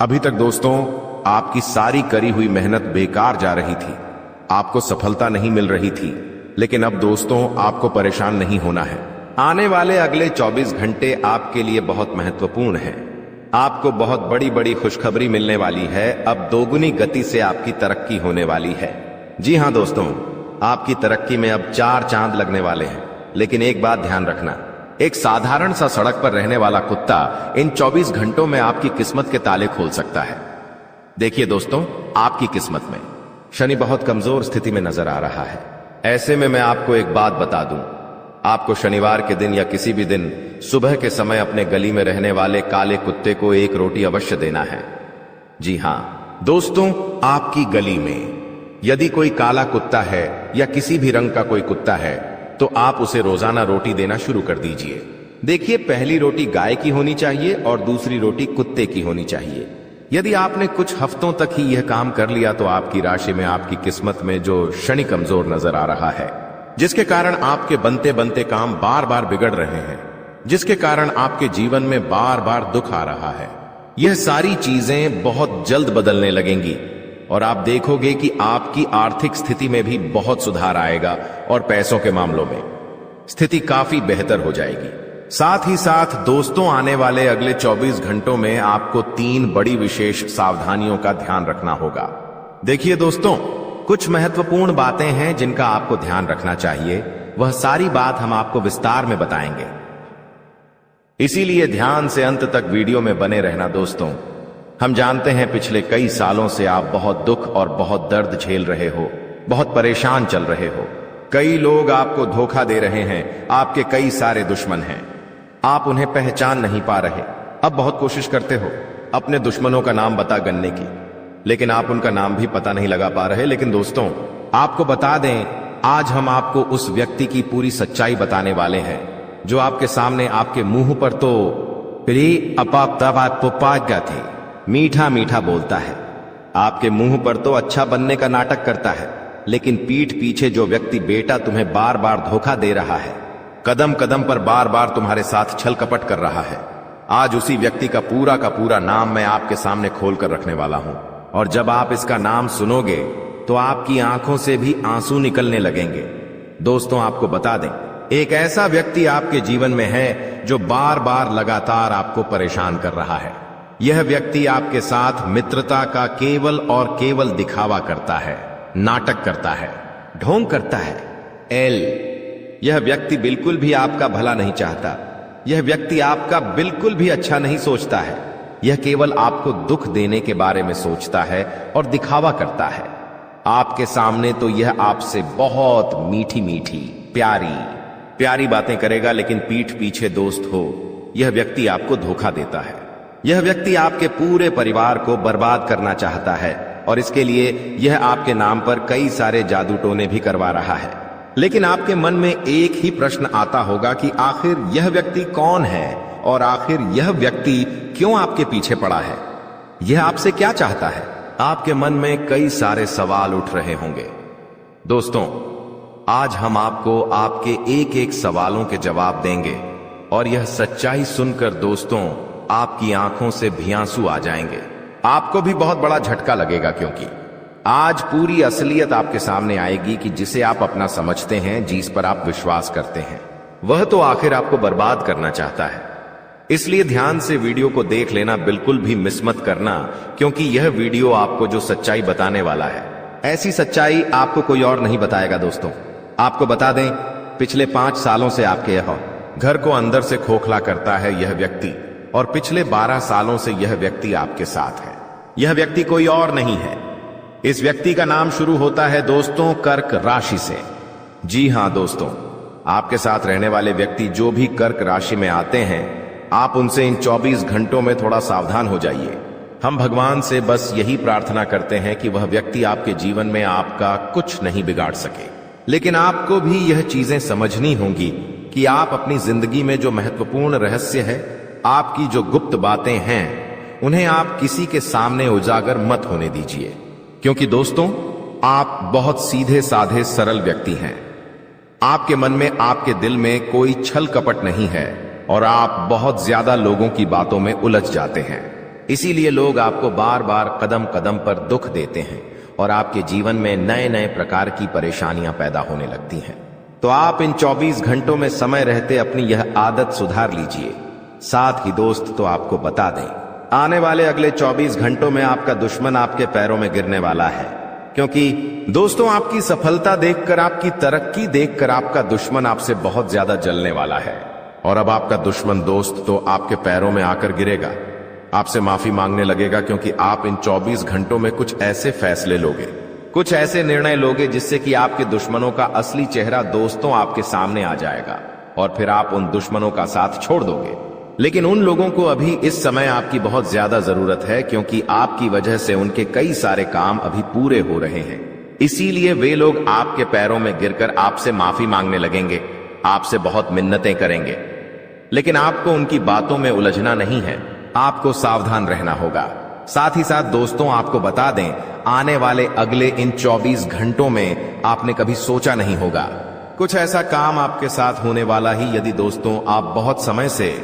Speaker 1: अभी तक दोस्तों, आपकी सारी करी हुई मेहनत बेकार जा रही थी, आपको सफलता नहीं मिल रही थी। लेकिन अब दोस्तों, आपको परेशान नहीं होना है। आने वाले अगले 24 घंटे आपके लिए बहुत महत्वपूर्ण हैं।
Speaker 3: आपको बहुत बड़ी बड़ी खुशखबरी मिलने वाली है। अब दोगुनी गति से आपकी तरक्की होने वाली है। जी हां दोस्तों, आपकी तरक्की में अब 4 चांद लगने वाले हैं। लेकिन एक बात ध्यान रखना, एक साधारण सा सड़क पर रहने वाला कुत्ता इन 24 घंटों में आपकी किस्मत के ताले खोल सकता है। देखिए दोस्तों, आपकी किस्मत में शनि बहुत कमजोर स्थिति में नजर आ रहा है। ऐसे में मैं आपको एक बात बता दूं, आपको शनिवार के दिन या किसी भी दिन सुबह के समय अपने गली में रहने वाले काले कुत्ते को एक रोटी अवश्य देना है। जी हां दोस्तों, आपकी गली में यदि कोई काला कुत्ता है या किसी भी रंग का कोई कुत्ता है तो आप उसे रोजाना रोटी देना शुरू कर दीजिए। देखिए, पहली रोटी गाय की होनी चाहिए और दूसरी रोटी कुत्ते की होनी चाहिए। यदि आपने कुछ हफ्तों तक ही यह काम कर लिया तो आपकी राशि में, आपकी किस्मत में जो शनि कमजोर नजर आ रहा है, जिसके कारण आपके बनते बनते काम बार बार बिगड़ रहे हैं, जिसके कारण आपके जीवन में बार बार दुख आ रहा है, यह सारी चीजें बहुत जल्द बदलने लगेंगी और आप देखोगे कि आपकी आर्थिक स्थिति में भी बहुत सुधार आएगा और पैसों के मामलों में स्थिति काफी बेहतर हो जाएगी। साथ ही साथ दोस्तों, आने वाले अगले 24 घंटों में आपको 3 बड़ी विशेष सावधानियों का ध्यान रखना होगा। देखिए दोस्तों, कुछ महत्वपूर्ण बातें हैं जिनका आपको ध्यान रखना चाहिए। वह सारी बात हम आपको विस्तार में बताएंगे, इसीलिए ध्यान से अंत तक वीडियो में बने रहना दोस्तों। हम जानते हैं पिछले कई सालों से आप बहुत दुख और बहुत दर्द झेल रहे हो, बहुत परेशान चल रहे हो। कई लोग आपको धोखा दे रहे हैं, आपके कई सारे दुश्मन हैं, आप उन्हें पहचान नहीं पा रहे। अब बहुत कोशिश करते हो अपने दुश्मनों का नाम बता गन्ने की, लेकिन आप उनका नाम भी पता नहीं लगा पा रहे। लेकिन दोस्तों, आपको बता दें, आज हम आपको उस व्यक्ति की पूरी सच्चाई बताने वाले हैं जो आपके सामने, आपके मुंह पर तो थे मीठा मीठा बोलता है, आपके मुंह पर तो अच्छा बनने का नाटक करता है, लेकिन पीठ पीछे जो व्यक्ति बेटा तुम्हें बार बार धोखा दे रहा है, कदम कदम पर बार बार तुम्हारे साथ छल कपट कर रहा है, आज उसी व्यक्ति का पूरा नाम मैं आपके सामने खोल कर रखने वाला हूं। और जब आप इसका नाम सुनोगे तो आपकी आंखों से भी आंसू निकलने लगेंगे। दोस्तों, आपको बता दें, एक ऐसा व्यक्ति आपके जीवन में है जो बार बार लगातार आपको परेशान कर रहा है। यह व्यक्ति आपके साथ मित्रता का केवल और केवल दिखावा करता है, नाटक करता है, ढोंग करता है। यह व्यक्ति बिल्कुल भी आपका भला नहीं चाहता। यह व्यक्ति आपका बिल्कुल भी अच्छा नहीं सोचता है। यह केवल आपको दुख देने के बारे में सोचता है और दिखावा करता है। आपके सामने तो यह आपसे बहुत मीठी मीठी प्यारी बातें करेगा, लेकिन पीठ पीछे दोस्त हो, यह व्यक्ति आपको धोखा देता है। यह व्यक्ति आपके पूरे परिवार को बर्बाद करना चाहता है और इसके लिए यह आपके नाम पर कई सारे जादू टोने भी करवा रहा है। लेकिन आपके मन में एक ही प्रश्न आता होगा कि आखिर यह व्यक्ति कौन है और आखिर यह व्यक्ति क्यों आपके पीछे पड़ा है, यह आपसे क्या चाहता है। आपके मन में कई सारे सवाल उठ रहे होंगे। दोस्तों, आज हम आपको आपके एक एक सवालों के जवाब देंगे और यह सच्चाई सुनकर दोस्तों, आपकी आंखों से भी आंसू आ जाएंगे। आपको भी बहुत बड़ा झटका लगेगा, क्योंकि आज पूरी असलियत आपके सामने आएगी कि जिसे आप अपना समझते हैं, जिस पर आप विश्वास करते हैं, वह तो आखिर आपको बर्बाद करना चाहता है। इसलिए ध्यान से वीडियो को देख लेना, बिल्कुल भी मिस मत करना, क्योंकि यह वीडियो आपको जो सच्चाई बताने वाला है, ऐसी सच्चाई आपको कोई और नहीं बताएगा। दोस्तों, आपको बता दें, पिछले 5 सालों से आपके यह घर को अंदर से खोखला करता है यह व्यक्ति, और पिछले 12 सालों से यह व्यक्ति आपके साथ है। यह व्यक्ति कोई और नहीं है। इस व्यक्ति का नाम शुरू होता है दोस्तों कर्क राशि से। जी हां दोस्तों, आपके साथ रहने वाले व्यक्ति जो भी कर्क राशि में आते हैं, आप उनसे इन 24 घंटों में थोड़ा सावधान हो जाइए। हम भगवान से बस यही प्रार्थना करते हैं कि वह व्यक्ति आपके जीवन में आपका कुछ नहीं बिगाड़ सके। लेकिन आपको भी यह चीजें समझनी होंगी कि आप अपनी जिंदगी में जो महत्वपूर्ण रहस्य है, आपकी जो गुप्त बातें हैं, उन्हें आप किसी के सामने उजागर मत होने दीजिए। क्योंकि दोस्तों, आप बहुत सीधे साधे सरल व्यक्ति हैं। आपके मन में, आपके दिल में कोई छल कपट नहीं है और आप बहुत ज्यादा लोगों की बातों में उलझ जाते हैं। इसीलिए लोग आपको बार बार कदम कदम पर दुख देते हैं और आपके जीवन में नए नए प्रकार की परेशानियां पैदा होने लगती हैं। तो आप इन 24 घंटों में समय रहते अपनी यह आदत सुधार लीजिए। साथ ही दोस्त, तो आपको बता दें, आने वाले अगले 24 घंटों में आपका दुश्मन आपके पैरों में गिरने वाला है, क्योंकि दोस्तों आपकी सफलता देखकर, आपकी तरक्की देखकर आपका दुश्मन आपसे बहुत ज्यादा जलने वाला है। और अब आपका दुश्मन दोस्त तो आपके पैरों में आकर गिरेगा, आपसे माफी मांगने लगेगा, क्योंकि आप इन 24 घंटों में कुछ ऐसे फैसले लोगे, कुछ ऐसे निर्णय लोगे जिससे कि आपके दुश्मनों का असली चेहरा दोस्तों आपके सामने आ जाएगा और फिर आप उन दुश्मनों का साथ छोड़ दोगे। लेकिन उन लोगों को अभी इस समय आपकी बहुत ज्यादा जरूरत है, क्योंकि आपकी वजह से उनके कई सारे काम अभी पूरे हो रहे हैं। इसीलिए वे लोग आपके पैरों में गिरकर आपसे माफी मांगने लगेंगे, आपसे बहुत मिन्नतें करेंगे। लेकिन आपको उनकी बातों में उलझना नहीं है, आपको सावधान रहना होगा। साथ ही साथ दोस्तों आपको बता दें, आने वाले अगले इन 24 घंटों में आपने कभी सोचा नहीं होगा, कुछ ऐसा काम आपके साथ होने वाला ही। यदि दोस्तों आप बहुत समय से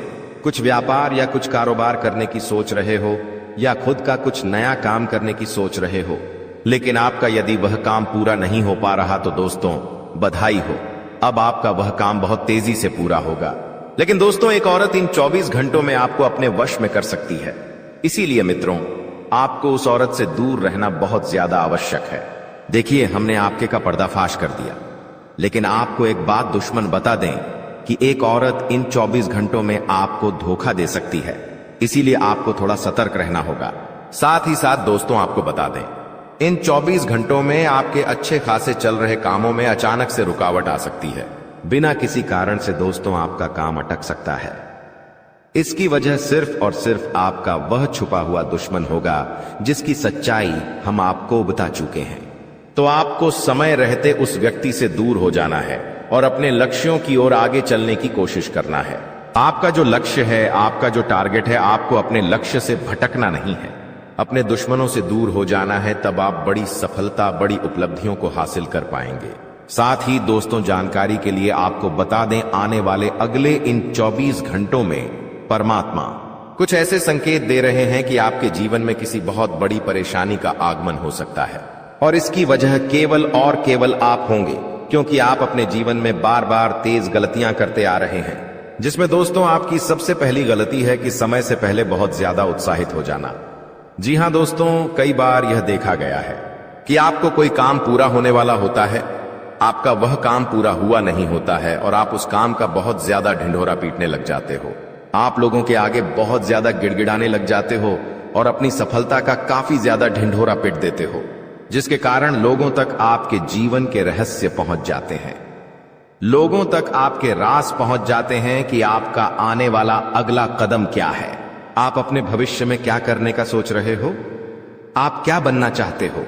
Speaker 3: कुछ व्यापार या कुछ कारोबार करने की सोच रहे हो या खुद का कुछ नया काम करने की सोच रहे हो, लेकिन आपका यदि वह काम पूरा नहीं हो पा रहा, तो दोस्तों बधाई हो, अब आपका वह काम बहुत तेजी से पूरा होगा। लेकिन दोस्तों एक औरत इन 24 घंटों में आपको अपने वश में कर सकती है। इसीलिए मित्रों आपको उस औरत से दूर रहना बहुत ज्यादा आवश्यक है। देखिए, हमने आपके का पर्दाफाश कर दिया, लेकिन आपको एक बात दुश्मन बता दें कि एक औरत इन 24 घंटों में आपको धोखा दे सकती है। इसीलिए आपको थोड़ा सतर्क रहना होगा। साथ ही साथ दोस्तों आपको बता दें, इन 24 घंटों में आपके अच्छे खासे चल रहे कामों में अचानक से रुकावट आ सकती है। बिना किसी कारण से दोस्तों आपका काम अटक सकता है। इसकी वजह सिर्फ और सिर्फ आपका वह छुपा हुआ दुश्मन होगा जिसकी सच्चाई हम आपको बता चुके हैं। तो आपको समय रहते उस व्यक्ति से दूर हो जाना है और अपने लक्ष्यों की ओर आगे चलने की कोशिश करना है। आपका जो लक्ष्य है, आपका जो टारगेट है, आपको अपने लक्ष्य से भटकना नहीं है, अपने दुश्मनों से दूर हो जाना है। तब आप बड़ी सफलता, बड़ी उपलब्धियों को हासिल कर पाएंगे। साथ ही दोस्तों जानकारी के लिए आपको बता दें, आने वाले अगले इन 24 घंटों में परमात्मा कुछ ऐसे संकेत दे रहे हैं कि आपके जीवन में किसी बहुत बड़ी परेशानी का आगमन हो सकता है, और इसकी वजह केवल और केवल आप होंगे, क्योंकि आप अपने जीवन में बार बार तेज गलतियां करते आ रहे हैं, जिसमें दोस्तों आपकी सबसे पहली गलती है कि समय से पहले बहुत ज्यादा उत्साहित हो जाना। जी हां दोस्तों, कई बार यह देखा गया है कि आपको कोई काम पूरा होने वाला होता है, आपका वह काम पूरा हुआ नहीं होता है और आप उस काम का बहुत ज्यादा ढिंढोरा पीटने लग जाते हो। आप लोगों के आगे बहुत ज्यादा गिड़गिड़ाने लग जाते हो और अपनी सफलता का काफी ज्यादा ढिंढोरा पीट देते हो, जिसके कारण लोगों तक आपके जीवन के रहस्य पहुंच जाते हैं। लोगों तक आपके राज पहुंच जाते हैं कि आपका आने वाला अगला कदम क्या है, आप अपने भविष्य में क्या करने का सोच रहे हो, आप क्या बनना चाहते हो।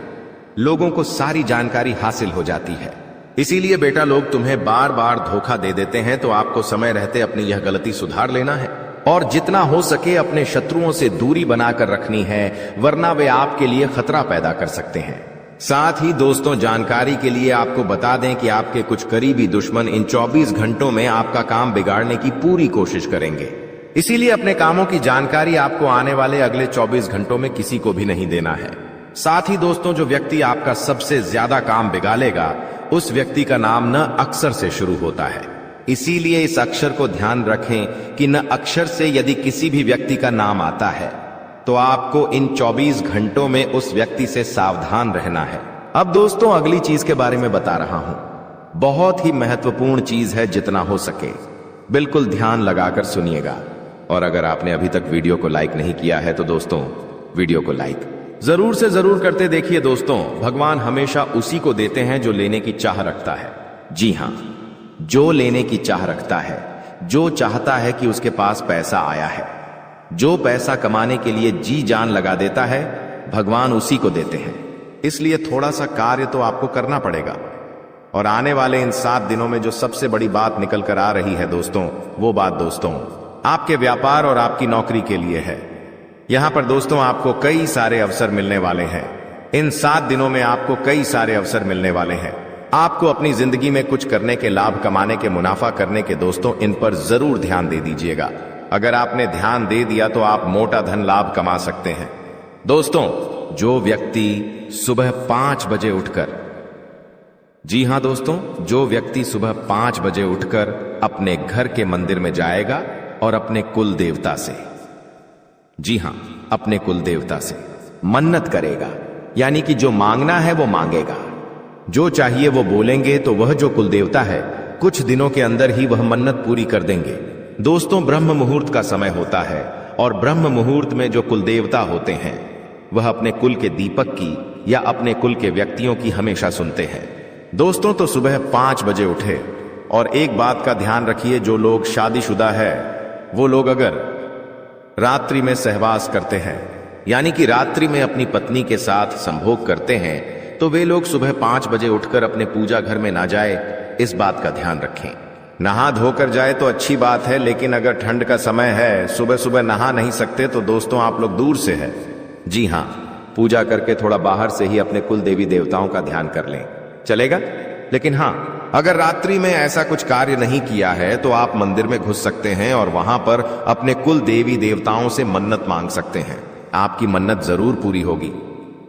Speaker 3: लोगों को सारी जानकारी हासिल हो जाती है। इसीलिए बेटा लोग तुम्हें बार बार धोखा दे देते हैं, तो आपको समय रहते अपनी यह गलती सुधार लेना है और जितना हो सके अपने शत्रुओं से दूरी बनाकर रखनी है, वरना वे आपके लिए खतरा पैदा कर सकते हैं। साथ ही दोस्तों जानकारी के लिए आपको बता दें कि आपके कुछ करीबी दुश्मन इन 24 घंटों में आपका काम बिगाड़ने की पूरी कोशिश करेंगे। इसीलिए अपने कामों की जानकारी आपको आने वाले अगले 24 घंटों में किसी को भी नहीं देना है। साथ ही दोस्तों जो व्यक्ति आपका सबसे ज्यादा काम बिगाड़ेगा, उस व्यक्ति का नाम न अक्षर से शुरू होता है। इसीलिए इस अक्षर को ध्यान रखें कि न अक्षर से यदि किसी भी व्यक्ति का नाम आता है तो आपको इन 24 घंटों में उस व्यक्ति से सावधान रहना है। अब दोस्तों अगली चीज के बारे में बता रहा हूं, बहुत ही महत्वपूर्ण चीज है, जितना हो सके बिल्कुल ध्यान लगाकर सुनिएगा। और अगर आपने अभी तक वीडियो को लाइक नहीं किया है तो दोस्तों वीडियो को लाइक जरूर से जरूर करते देखिए। दोस्तों भगवान हमेशा उसी को देते हैं जो लेने की चाह रखता है। जी हां, जो लेने की चाह रखता है, जो चाहता है कि उसके पास पैसा आया है, जो पैसा कमाने के लिए जी जान लगा देता है, भगवान उसी को देते हैं। इसलिए थोड़ा सा कार्य तो आपको करना पड़ेगा। और आने वाले इन 7 दिनों में जो सबसे बड़ी बात निकल कर आ रही है दोस्तों, वो बात दोस्तों आपके व्यापार और आपकी नौकरी के लिए है। यहां पर दोस्तों आपको कई सारे अवसर मिलने वाले हैं। इन 7 दिनों में आपको कई सारे अवसर मिलने वाले हैं। आपको अपनी जिंदगी में कुछ करने के, लाभ कमाने के, मुनाफा करने के दोस्तों इन पर जरूर ध्यान दे दीजिएगा। अगर आपने ध्यान दे दिया तो आप मोटा धन लाभ कमा सकते हैं। दोस्तों जो व्यक्ति सुबह 5 बजे उठकर, जी हां दोस्तों, जो व्यक्ति सुबह 5 बजे उठकर अपने घर के मंदिर में जाएगा और अपने कुल देवता से जी हां, अपने कुल देवता से मन्नत करेगा, यानी कि जो मांगना है वो मांगेगा, जो चाहिए वो बोलेंगे तो वह जो कुल देवता है कुछ दिनों के अंदर ही वह मन्नत पूरी कर देंगे। दोस्तों, ब्रह्म मुहूर्त का समय होता है और ब्रह्म मुहूर्त में जो कुल देवता होते हैं वह अपने कुल के दीपक की या अपने कुल के व्यक्तियों की हमेशा सुनते हैं। दोस्तों, तो सुबह 5 बजे उठे और एक बात का ध्यान रखिए, जो लोग शादीशुदा है वो लोग अगर रात्रि में सहवास करते हैं, यानी कि रात्रि में अपनी पत्नी के साथ संभोग करते हैं, तो वे लोग सुबह 5 बजे उठकर अपने पूजा घर में ना जाए, इस बात का ध्यान रखें। नहा धोकर जाए तो अच्छी बात है, लेकिन अगर ठंड का समय है, सुबह सुबह नहा नहीं सकते, तो दोस्तों आप लोग दूर से है, जी हां, पूजा करके थोड़ा बाहर से ही अपने कुल देवी देवताओं का ध्यान कर लें, चलेगा। लेकिन हां, अगर रात्रि में ऐसा कुछ कार्य नहीं किया है तो आप मंदिर में घुस सकते हैं और वहां पर अपने कुल देवी देवताओं से मन्नत मांग सकते हैं। आपकी मन्नत जरूर पूरी होगी।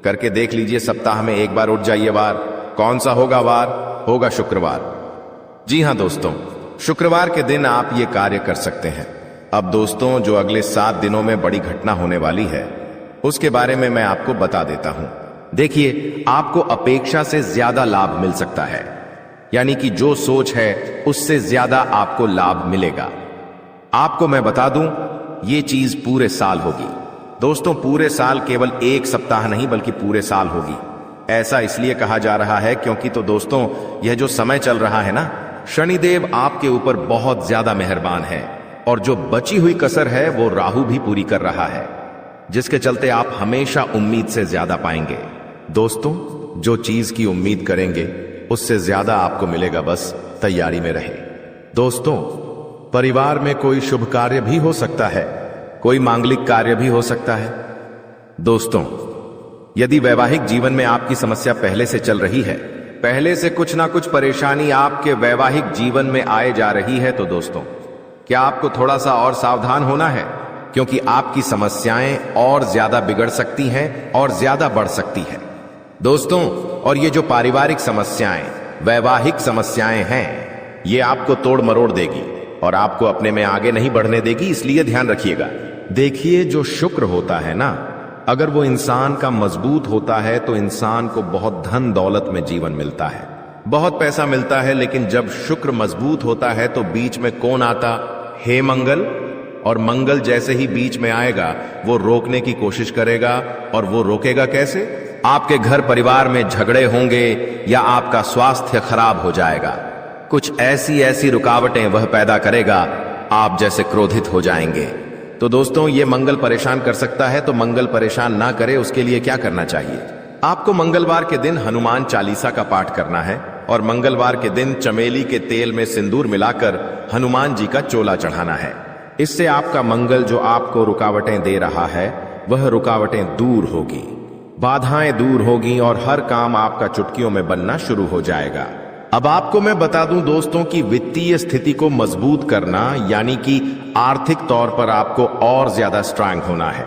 Speaker 3: करके देख लीजिए, सप्ताह में एक बार उठ जाइए। वार कौन सा होगा? वार होगा शुक्रवार। जी हां दोस्तों, शुक्रवार के दिन आप ये कार्य कर सकते हैं। अब दोस्तों, जो अगले 7 दिनों में बड़ी घटना होने वाली है उसके बारे में मैं आपको बता देता हूं। देखिए, आपको अपेक्षा से ज्यादा लाभ मिल सकता है, यानी कि जो सोच है उससे ज्यादा आपको लाभ मिलेगा। आपको मैं बता दूं, ये चीज पूरे साल होगी। दोस्तों, पूरे साल, केवल एक सप्ताह नहीं बल्कि पूरे साल होगी। ऐसा इसलिए कहा जा रहा है क्योंकि तो दोस्तों, यह जो समय चल रहा है ना, शनिदेव आपके ऊपर बहुत ज्यादा मेहरबान है और जो बची हुई कसर है वो राहु भी पूरी कर रहा है, जिसके चलते आप हमेशा उम्मीद से ज्यादा पाएंगे। दोस्तों, जो चीज की उम्मीद करेंगे उससे ज्यादा आपको मिलेगा, बस तैयारी में रहे। दोस्तों, परिवार में कोई शुभ कार्य भी हो सकता है, कोई मांगलिक कार्य भी हो सकता है। दोस्तों, यदि वैवाहिक जीवन में आपकी समस्या पहले से चल रही है, पहले से कुछ ना कुछ परेशानी आपके वैवाहिक जीवन में आए जा रही है, तो दोस्तों क्या आपको थोड़ा सा और सावधान होना है, क्योंकि आपकी समस्याएं और ज्यादा बिगड़ सकती हैं और ज्यादा बढ़ सकती है। दोस्तों, और ये जो पारिवारिक समस्याएं, वैवाहिक समस्याएं हैं, ये आपको तोड़ मरोड़ देगी और आपको अपने में आगे नहीं बढ़ने देगी, इसलिए ध्यान रखिएगा। देखिए, जो शुक्र होता है ना, अगर वो इंसान का मजबूत होता है तो इंसान को बहुत धन दौलत में जीवन मिलता है, बहुत पैसा मिलता है। लेकिन जब शुक्र मजबूत होता है तो बीच में कौन आता? हे मंगल। और मंगल जैसे ही बीच में आएगा वो रोकने की कोशिश करेगा। और वो रोकेगा कैसे? आपके घर परिवार में झगड़े होंगे या आपका स्वास्थ्य खराब हो जाएगा। कुछ ऐसी रुकावटें वह पैदा करेगा, आप जैसे क्रोधित हो जाएंगे। तो दोस्तों, ये मंगल परेशान कर सकता है, तो मंगल परेशान ना करे उसके लिए क्या करना चाहिए? आपको मंगलवार के दिन हनुमान चालीसा का पाठ करना है और मंगलवार के दिन चमेली के तेल में सिंदूर मिलाकर हनुमान जी का चोला चढ़ाना है। इससे आपका मंगल जो आपको रुकावटें दे रहा है वह रुकावटें दूर होगी, बाधाएं दूर होगी और हर काम आपका चुटकियों में बनना शुरू हो जाएगा। अब आपको मैं बता दूं दोस्तों कि वित्तीय स्थिति को मजबूत करना, यानी कि आर्थिक तौर पर आपको और ज्यादा स्ट्रांग होना है।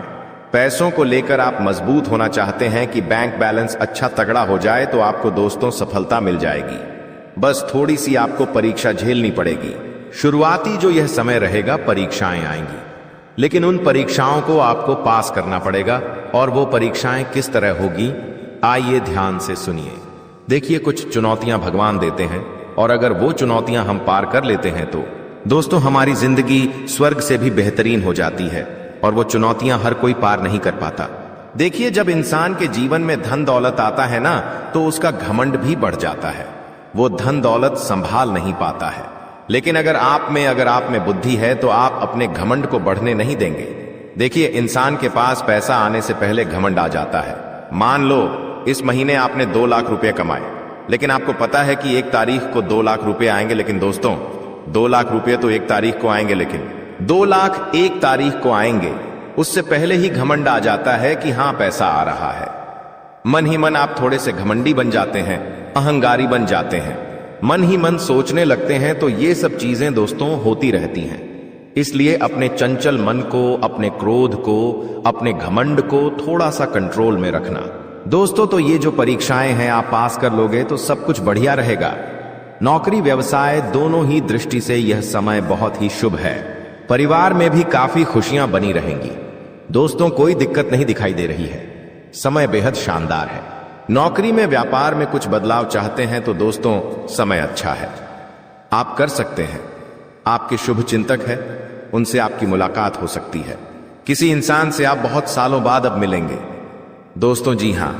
Speaker 3: पैसों को लेकर आप मजबूत होना चाहते हैं कि बैंक बैलेंस अच्छा तगड़ा हो जाए, तो आपको दोस्तों सफलता मिल जाएगी। बस थोड़ी सी आपको परीक्षा झेलनी पड़ेगी। शुरुआती जो यह समय रहेगा, परीक्षाएं आएंगी, लेकिन उन परीक्षाओं को आपको पास करना पड़ेगा। और वो परीक्षाएं किस तरह होगी, आइए ध्यान से सुनिए। देखिए, कुछ चुनौतियां भगवान देते हैं और अगर वो चुनौतियां हम पार कर लेते हैं तो दोस्तों हमारी जिंदगी स्वर्ग से भी बेहतरीन हो जाती है। और वो चुनौतियां हर कोई पार नहीं कर पाता। देखिए, जब इंसान के जीवन में धन दौलत आता है ना, तो उसका घमंड भी बढ़ जाता है, वो धन दौलत संभाल नहीं पाता है। लेकिन अगर आप में बुद्धि है तो आप अपने घमंड को बढ़ने नहीं देंगे। देखिए, इंसान के पास पैसा आने से पहले घमंड आ जाता है। मान लो इस महीने आपने 2 लाख रुपए कमाए, लेकिन आपको पता है कि 1 तारीख को 2 लाख रुपए आएंगे। लेकिन दोस्तों, 2 लाख रुपए तो 1 तारीख को आएंगे, लेकिन 2 लाख 1 तारीख को आएंगे, उससे पहले ही घमंड आ जाता है कि हां पैसा आ रहा है। मन ही मन आप थोड़े से घमंडी बन जाते हैं, अहंकारी बन जाते हैं, मन ही मन सोचने लगते हैं। तो ये सब चीजें दोस्तों होती रहती हैं। इसलिए अपने चंचल मन को, अपने क्रोध को, अपने घमंड को थोड़ा सा कंट्रोल में रखना। दोस्तों, तो ये जो परीक्षाएं हैं आप पास कर लोगे तो सब कुछ बढ़िया रहेगा। नौकरी व्यवसाय दोनों ही दृष्टि से यह समय बहुत ही शुभ है। परिवार में भी काफी खुशियां बनी रहेंगी। दोस्तों कोई दिक्कत नहीं दिखाई दे रही है, समय बेहद शानदार है। नौकरी में, व्यापार में कुछ बदलाव चाहते हैं तो दोस्तों समय अच्छा है, आप कर सकते हैं। आपके शुभ चिंतक है, उनसे आपकी मुलाकात हो सकती है। किसी इंसान से आप बहुत सालों बाद अब मिलेंगे। दोस्तों जी हां,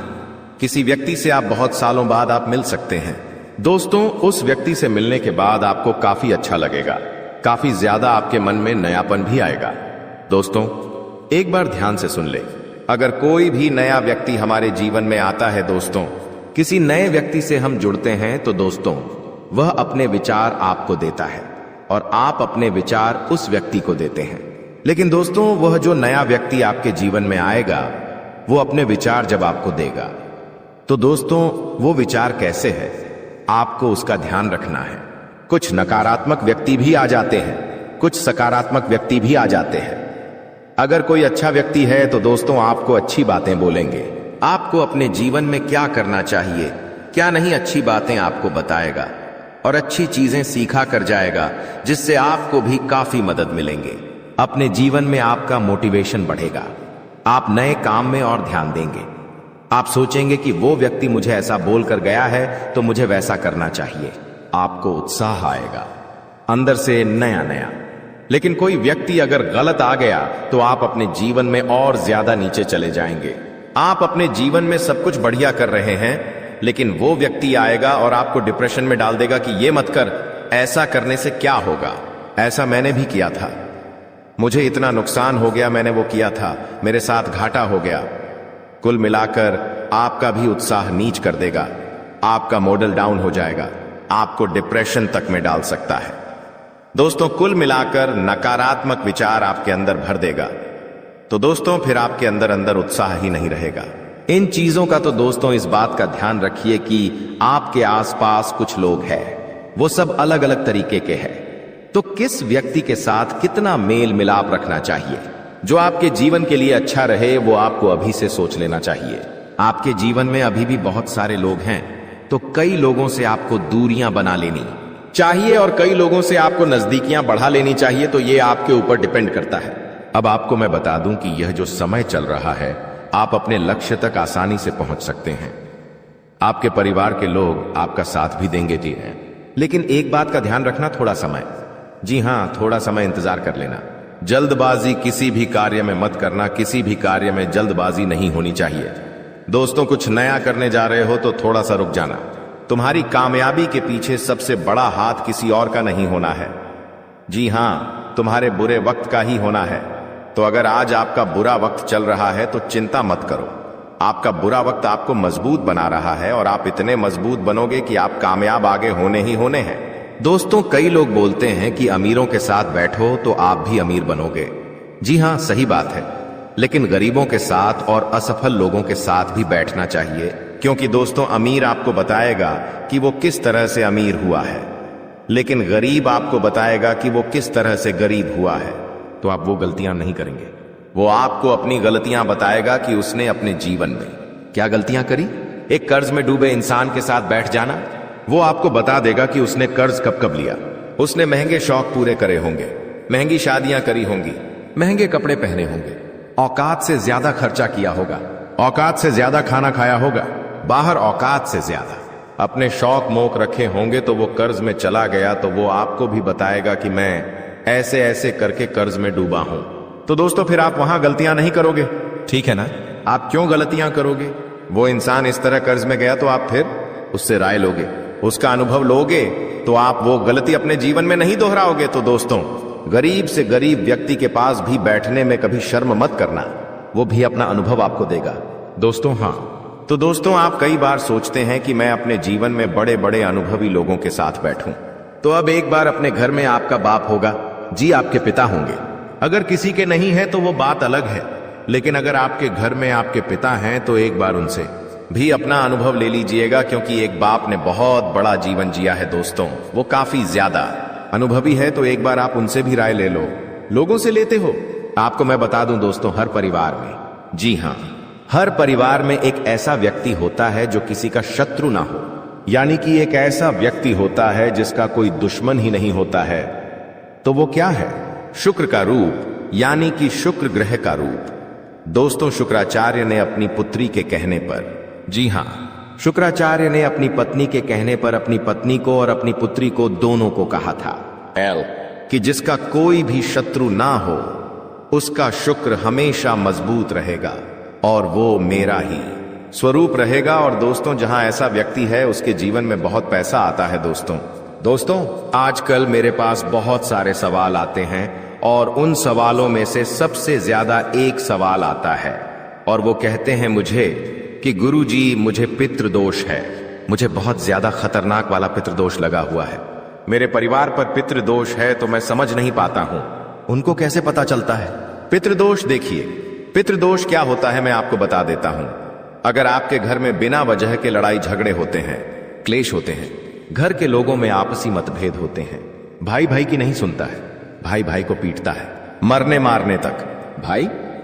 Speaker 3: किसी व्यक्ति से आप बहुत सालों बाद आप मिल सकते हैं। दोस्तों उस व्यक्ति से मिलने के बाद आपको काफी अच्छा लगेगा, काफी ज्यादा आपके मन में नयापन भी आएगा। दोस्तों एक बार ध्यान से सुन ले, अगर कोई भी नया व्यक्ति हमारे जीवन में आता है, दोस्तों किसी नए व्यक्ति से हम जुड़ते हैं तो दोस्तों वह अपने विचार आपको देता है और आप अपने विचार उस व्यक्ति को देते हैं। लेकिन दोस्तों वह जो नया व्यक्ति आपके जीवन में आएगा, वो अपने विचार जब आपको देगा तो दोस्तों वो विचार कैसे है, आपको उसका ध्यान रखना है। कुछ नकारात्मक व्यक्ति भी आ जाते हैं, कुछ सकारात्मक व्यक्ति भी आ जाते हैं। अगर कोई अच्छा व्यक्ति है तो दोस्तों आपको अच्छी बातें बोलेंगे, आपको अपने जीवन में क्या करना चाहिए, क्या नहीं, अच्छी बातें आपको बताएगा और अच्छी चीजें सीखा कर जाएगा, जिससे आपको भी काफी मदद मिलेंगे। अपने जीवन में आपका मोटिवेशन बढ़ेगा, आप नए काम में और ध्यान देंगे। आप सोचेंगे कि वो व्यक्ति मुझे ऐसा बोलकर गया है तो मुझे वैसा करना चाहिए। आपको उत्साह आएगा अंदर से नया नया। लेकिन कोई व्यक्ति अगर गलत आ गया तो आप अपने जीवन में और ज्यादा नीचे चले जाएंगे। आप अपने जीवन में सब कुछ बढ़िया कर रहे हैं, लेकिन वो व्यक्ति आएगा और आपको डिप्रेशन में डाल देगा कि ये मत कर, ऐसा करने से क्या होगा। ऐसा मैंने भी किया था, मुझे इतना नुकसान हो गया, मैंने वो किया था, मेरे साथ घाटा हो गया। कुल मिलाकर आपका भी उत्साह नीच कर देगा, आपका मॉडल डाउन हो जाएगा, आपको डिप्रेशन तक में डाल सकता है। दोस्तों कुल मिलाकर नकारात्मक विचार आपके अंदर भर देगा, तो दोस्तों फिर आपके अंदर अंदर उत्साह ही नहीं रहेगा। इन चीजों का तो दोस्तों इस बात का ध्यान रखिए कि आपके आसपास कुछ लोग हैं, वो सब अलग अलग तरीके के हैं, तो किस व्यक्ति के साथ कितना मेल मिलाप रखना चाहिए जो आपके जीवन के लिए अच्छा रहे, वो आपको अभी से सोच लेना चाहिए। आपके जीवन में अभी भी बहुत सारे लोग हैं, तो कई लोगों से आपको दूरियां बना लेनी चाहिए और कई लोगों से आपको नजदीकियां बढ़ा लेनी चाहिए, तो ये आपके ऊपर डिपेंड करता है। अब आपको मैं बता दूं कि यह जो समय चल रहा है, आप अपने लक्ष्य तक आसानी से पहुंच सकते हैं। आपके परिवार के लोग आपका साथ भी देंगे जी हैं, लेकिन एक बात का ध्यान रखना, थोड़ा समय, जी हां थोड़ा समय इंतजार कर लेना। जल्दबाजी किसी भी कार्य में मत करना, किसी भी कार्य में जल्दबाजी नहीं होनी चाहिए। दोस्तों कुछ नया करने जा रहे हो तो थोड़ा सा रुक जाना। तुम्हारी कामयाबी के पीछे सबसे बड़ा हाथ किसी और का नहीं होना है, जी हां तुम्हारे बुरे वक्त का ही होना है। तो अगर आज आपका बुरा वक्त चल रहा है तो चिंता मत करो, आपका बुरा वक्त आपको मजबूत बना रहा है और आप इतने मजबूत बनोगे कि आप कामयाब आगे होने ही होने हैं। दोस्तों कई लोग बोलते हैं कि अमीरों के साथ बैठो तो आप भी अमीर बनोगे। जी हां सही बात है, लेकिन गरीबों के साथ और असफल लोगों के साथ भी बैठना चाहिए, क्योंकि दोस्तों अमीर आपको बताएगा कि वो किस तरह से अमीर हुआ है, लेकिन गरीब आपको बताएगा कि वो किस तरह से गरीब हुआ है। तो आप वो गलतियां नहीं करेंगे, वो आपको अपनी गलतियां बताएगा कि उसने अपने जीवन में क्या गलतियां करी। एक कर्ज में डूबे इंसान के साथ बैठ जाना, वो आपको बता देगा कि उसने कर्ज कब कब लिया, उसने महंगे शौक पूरे करे होंगे, महंगी शादियां करी होंगी, महंगे कपड़े पहने होंगे, औकात से ज्यादा खर्चा किया होगा, औकात से ज्यादा खाना खाया होगा, बाहर औकात से ज्यादा अपने शौक मोक रखे होंगे, तो वो कर्ज में चला गया तो वो आपको भी बताएगा कि मैं ऐसे ऐसे करके कर्ज में डूबा हूं। तो दोस्तों फिर आप वहां गलतियां नहीं करोगे, ठीक है ना। आप क्यों गलतियां करोगे? वो इंसान इस तरह कर्ज में गया तो आप फिर उससे राय लोगे, उसका अनुभव लोगे, तो आप वो गलती अपने जीवन में नहीं दोहराओगे। तो दोस्तों गरीब से गरीब व्यक्ति के पास भी बैठने में कभी शर्म मत करना, वो भी अपना अनुभव आपको देगा। दोस्तों हाँ, तो दोस्तों आप कई बार सोचते हैं कि मैं अपने जीवन में बड़े बड़े अनुभवी लोगों के साथ बैठूं, तो अब एक बार अपने घर में आपका बाप होगा, जी आपके पिता होंगे। अगर किसी के नहीं है तो वो बात अलग है, लेकिन अगर आपके घर में आपके पिता हैं तो एक बार उनसे भी अपना अनुभव ले लीजिएगा, क्योंकि एक बाप ने बहुत बड़ा जीवन जिया है दोस्तों, वो काफी ज्यादा अनुभवी है, तो एक बार आप उनसे भी राय ले लो। लोगों से लेते हो, आपको मैं बता दूं दोस्तों, हर परिवार में, जी हां हर परिवार में एक ऐसा व्यक्ति होता है जो किसी का शत्रु ना हो, यानी कि एक ऐसा व्यक्ति होता है जिसका कोई दुश्मन ही नहीं होता है। तो वो क्या है? शुक्र का रूप, यानी कि शुक्र ग्रह का रूप। दोस्तों, शुक्राचार्य ने अपनी पुत्री के कहने पर, जी हां, शुक्राचार्य ने अपनी पत्नी के कहने पर अपनी पत्नी को और अपनी पुत्री को दोनों को कहा था कि जिसका कोई भी शत्रु ना हो उसका शुक्र हमेशा मजबूत रहेगा और वो मेरा ही स्वरूप रहेगा। और दोस्तों, जहां ऐसा व्यक्ति है उसके जीवन में बहुत पैसा आता है। दोस्तों आजकल मेरे पास बहुत सारे सवाल आते हैं और उन सवालों में से सबसे ज्यादा एक सवाल आता है और वो कहते हैं मुझे कि गुरुजी, मुझे पितृदोष है, मुझे बहुत ज्यादा खतरनाक वाला पितृदोष लगा हुआ है, मेरे परिवार पर पितृदोष है तो मैं समझ नहीं पाता हूं, उनको कैसे पता चलता है? पितृदोष, देखिए पितृदोष क्या होता है मैं आपको बता देता हूं। अगर आपके घर में बिना वजह के लड़ाई झगड़े होते हैं, क्लेश होते हैं, घर के लोगों में आपसी मतभेद होते हैं, भाई भाई की नहीं सुनता है, भाई भाई को पीटता है, मरने मारने तक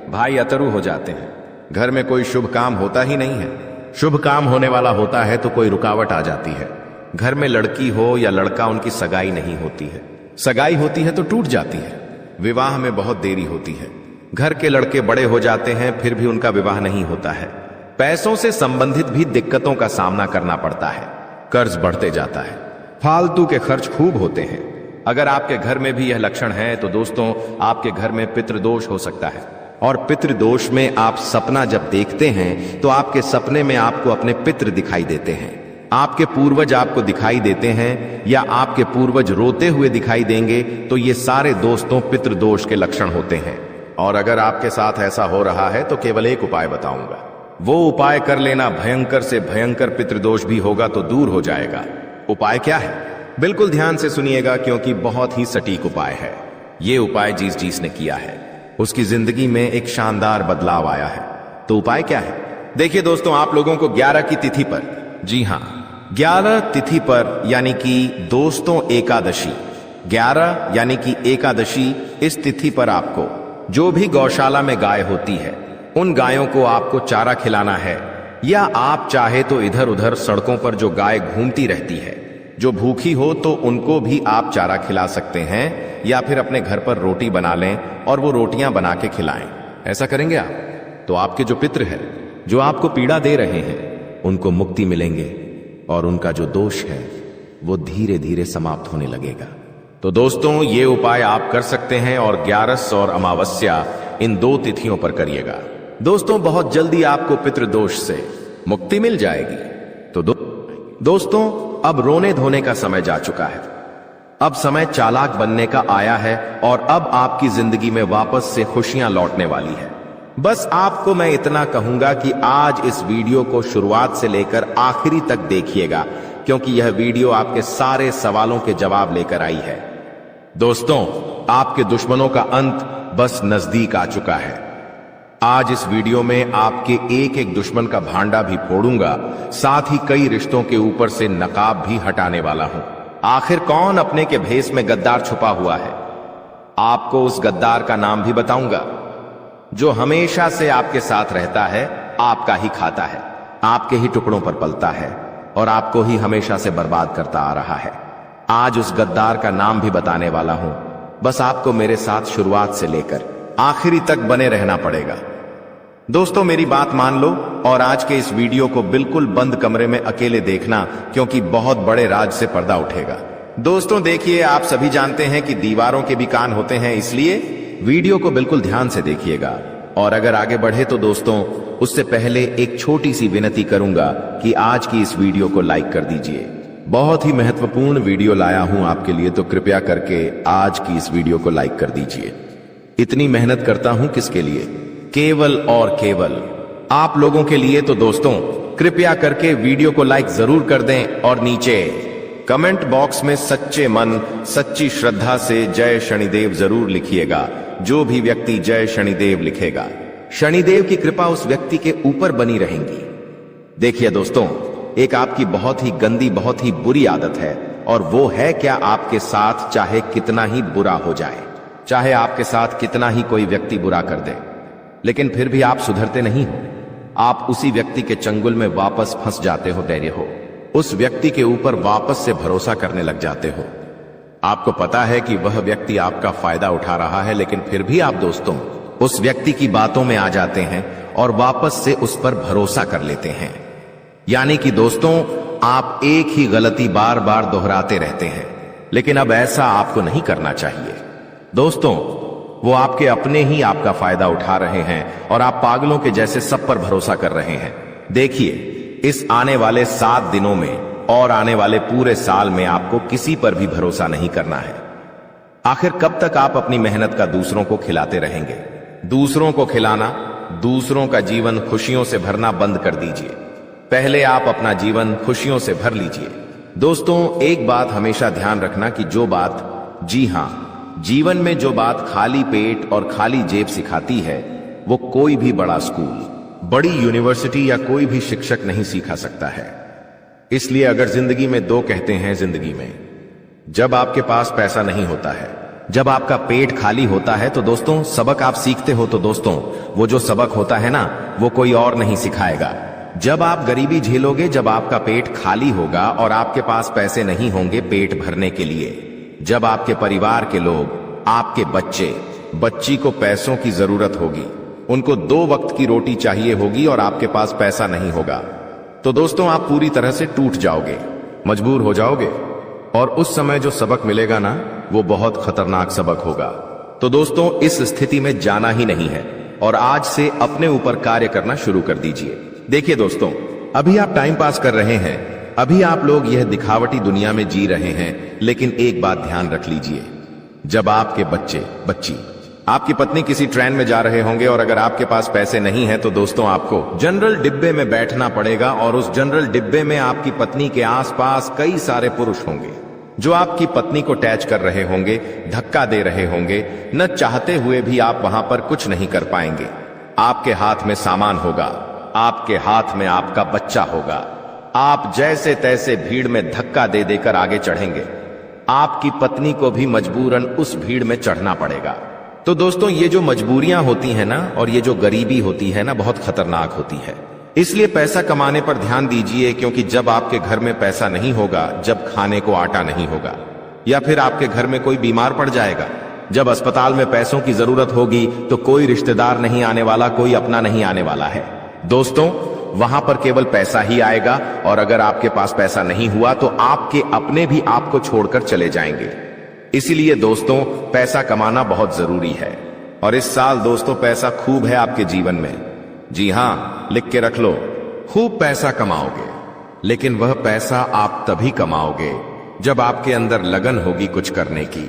Speaker 3: भाई अतरु हो जाते हैं, घर में कोई शुभ काम होता ही नहीं है, शुभ काम होने वाला होता है तो कोई रुकावट आ जाती है, घर में लड़की हो या लड़का उनकी सगाई नहीं होती है, सगाई होती है तो टूट जाती है, विवाह में बहुत देरी होती है, घर के लड़के बड़े हो जाते हैं फिर भी उनका विवाह नहीं होता है, पैसों से संबंधित भी दिक्कतों का सामना करना पड़ता है, कर्ज बढ़ते जाता है, फालतू के खर्च खूब होते हैं। अगर आपके घर में भी यह लक्षण है तो दोस्तों आपके घर में पितृदोष हो सकता है। और पितृदोष में आप सपना जब देखते हैं तो आपके सपने में आपको अपने पितृ दिखाई देते हैं, आपके पूर्वज आपको दिखाई देते हैं या आपके पूर्वज रोते हुए दिखाई देंगे, तो ये सारे दोस्तों पितृदोष के लक्षण होते हैं। और अगर आपके साथ ऐसा हो रहा है तो केवल एक उपाय बताऊंगा, वो उपाय कर लेना, भयंकर से भयंकर पितृदोष भी होगा तो दूर हो जाएगा। उपाय क्या है? बिल्कुल ध्यान से सुनिएगा क्योंकि बहुत ही सटीक उपाय है। ये उपाय जिस ने किया है उसकी जिंदगी में एक शानदार बदलाव आया है। तो उपाय क्या है? देखिए दोस्तों, आप लोगों को 11 की तिथि पर, जी हां 11 तिथि पर यानी कि दोस्तों एकादशी, 11 यानी कि एकादशी, इस तिथि पर आपको जो भी गौशाला में गाय होती है उन गायों को आपको चारा खिलाना है, या आप चाहे तो इधर उधर सड़कों पर जो गाय घूमती रहती है, जो भूखी हो तो उनको भी आप चारा खिला सकते हैं, या फिर अपने घर पर रोटी बना लें और वो रोटियां बना के खिलाएं। ऐसा करेंगे आप तो आपके जो पितृ है, जो आपको पीड़ा दे रहे हैं, उनको मुक्ति मिलेंगे और उनका जो दोष है वो धीरे धीरे समाप्त होने लगेगा। तो दोस्तों ये उपाय आप कर सकते हैं और 11 और अमावस्या इन 2 तिथियों पर करिएगा। दोस्तों बहुत जल्दी आपको पितृदोष से मुक्ति मिल जाएगी। तो दोस्तों अब रोने धोने का समय जा चुका है, अब समय चालाक बनने का आया है और अब आपकी जिंदगी में वापस से खुशियां लौटने वाली है। बस आपको मैं इतना कहूंगा कि आज इस वीडियो को शुरुआत से लेकर आखिरी तक देखिएगा क्योंकि यह वीडियो आपके सारे सवालों के जवाब लेकर आई है। दोस्तों आपके दुश्मनों का अंत बस नजदीक आ चुका है। आज इस वीडियो में आपके एक एक दुश्मन का भांडा भी फोड़ूंगा, साथ ही कई रिश्तों के ऊपर से नकाब भी हटाने वाला हूं। आखिर कौन अपने के भेष में गद्दार छुपा हुआ है, आपको उस गद्दार का नाम भी बताऊंगा जो हमेशा से आपके साथ रहता है, आपका ही खाता है, आपके ही टुकड़ों पर पलता है और आपको ही हमेशा से बर्बाद करता आ रहा है। आज उस गद्दार का नाम भी बताने वाला हूं, बस आपको मेरे साथ शुरुआत से लेकर आखिरी तक बने रहना पड़ेगा। दोस्तों मेरी बात मान लो और आज के इस वीडियो को बिल्कुल बंद कमरे में अकेले देखना क्योंकि बहुत बड़े राज से पर्दा उठेगा। दोस्तों देखिए, आप सभी जानते हैं कि दीवारों के भी कान होते हैं, इसलिए वीडियो को बिल्कुल ध्यान से देखिएगा। और अगर आगे बढ़े तो दोस्तों उससे पहले एक छोटी सी विनती करूंगा कि आज की इस वीडियो को लाइक कर दीजिए। बहुत ही महत्वपूर्ण वीडियो लाया हूं आपके लिए, तो कृपया करके आज की इस वीडियो को लाइक कर दीजिए। इतनी मेहनत करता हूं किसके लिए? केवल और केवल आप लोगों के लिए। तो दोस्तों कृपया करके वीडियो को लाइक जरूर कर दें और नीचे कमेंट बॉक्स में सच्चे मन सच्ची श्रद्धा से जय शनिदेव जरूर लिखिएगा। जो भी व्यक्ति जय शनिदेव लिखेगा, शनिदेव की कृपा उस व्यक्ति के ऊपर बनी रहेगी। देखिए दोस्तों, एक आपकी बहुत ही गंदी, बहुत ही बुरी आदत है और वो है क्या, आपके साथ चाहे कितना ही बुरा हो जाए, चाहे आपके साथ कितना ही कोई व्यक्ति बुरा कर दे, लेकिन फिर भी आप सुधरते नहीं हो। आप उसी व्यक्ति के चंगुल में वापस फंस जाते हो, डरे हो, उस व्यक्ति के ऊपर वापस से भरोसा करने लग जाते हो। आपको पता है कि वह व्यक्ति आपका फायदा उठा रहा है, लेकिन फिर भी आप दोस्तों उस व्यक्ति की बातों में आ जाते हैं और वापस से उस पर भरोसा कर लेते हैं। यानी कि दोस्तों, आप एक ही गलती बार बार दोहराते रहते हैं, लेकिन अब ऐसा आपको नहीं करना चाहिए। दोस्तों, वो आपके अपने ही आपका फायदा उठा रहे हैं और आप पागलों के जैसे सब पर भरोसा कर रहे हैं। देखिए, इस आने वाले 7 दिनों में और आने वाले पूरे साल में आपको किसी पर भी भरोसा नहीं करना है। आखिर कब तक आप अपनी मेहनत का दूसरों को खिलाते रहेंगे? दूसरों को खिलाना, दूसरों का जीवन खुशियों से भरना बंद कर दीजिए। पहले आप अपना जीवन खुशियों से भर लीजिए। दोस्तों, एक बात हमेशा ध्यान रखना कि जो बात, जी हां, जीवन में जो बात खाली पेट और खाली जेब सिखाती है, वो कोई भी बड़ा स्कूल, बड़ी यूनिवर्सिटी या कोई भी शिक्षक नहीं सिखा सकता है। इसलिए अगर जिंदगी में दो कहते हैं जिंदगी में, जब आपके पास पैसा नहीं होता है, जब आपका पेट खाली होता है, तो दोस्तों सबक आप सीखते हो, तो दोस्तों वो जो सबक होता है ना, वो कोई और नहीं सिखाएगा। जब आप गरीबी झेलोगे, जब आपका पेट खाली होगा और आपके पास पैसे नहीं होंगे पेट भरने के लिए, जब आपके परिवार के लोग, आपके बच्ची को पैसों की जरूरत होगी, उनको 2 वक्त की रोटी चाहिए होगी और आपके पास पैसा नहीं होगा, तो दोस्तों आप पूरी तरह से टूट जाओगे, मजबूर हो जाओगे। और उस समय जो सबक मिलेगा ना, वो बहुत खतरनाक सबक होगा। तो दोस्तों, इस स्थिति में जाना ही नहीं है और आज से अपने ऊपर कार्य करना शुरू कर दीजिए। देखिए दोस्तों, अभी आप टाइम पास कर रहे हैं, अभी आप लोग यह दिखावटी दुनिया में जी रहे हैं, लेकिन एक बात ध्यान रख लीजिए, जब आपके बच्ची, आपकी पत्नी किसी ट्रेन में जा रहे होंगे और अगर आपके पास पैसे नहीं है, तो दोस्तों आपको जनरल डिब्बे में बैठना पड़ेगा और उस जनरल डिब्बे में आपकी पत्नी के आसपास कई सारे पुरुष होंगे जो आपकी पत्नी को टैच कर रहे होंगे, धक्का दे रहे होंगे। न चाहते हुए भी आप वहां पर कुछ नहीं कर पाएंगे। आपके हाथ में सामान होगा, आपके हाथ में आपका बच्चा होगा, आप जैसे तैसे भीड़ में धक्का दे देकर आगे चढ़ेंगे। आपकी पत्नी को भी मजबूरन उस भीड़ में चढ़ना पड़ेगा। तो दोस्तों, ये जो मजबूरियां होती है ना, और ये जो गरीबी होती है ना, बहुत खतरनाक होती है। इसलिए पैसा कमाने पर ध्यान दीजिए, क्योंकि जब आपके घर में पैसा नहीं होगा, जब खाने को आटा नहीं होगा, या फिर आपके घर में कोई बीमार पड़ जाएगा, जब अस्पताल में पैसों की जरूरत होगी, तो कोई रिश्तेदार नहीं आने वाला, कोई अपना नहीं आने वाला है। दोस्तों, वहां पर केवल पैसा ही आएगा और अगर आपके पास पैसा नहीं हुआ तो आपके अपने भी आपको छोड़कर चले जाएंगे। इसीलिए दोस्तों, पैसा कमाना बहुत जरूरी है और इस साल दोस्तों पैसा खूब है आपके जीवन में। जी हां, लिख के रख लो, खूब पैसा कमाओगे, लेकिन वह पैसा आप तभी कमाओगे जब आपके अंदर लगन होगी कुछ करने की।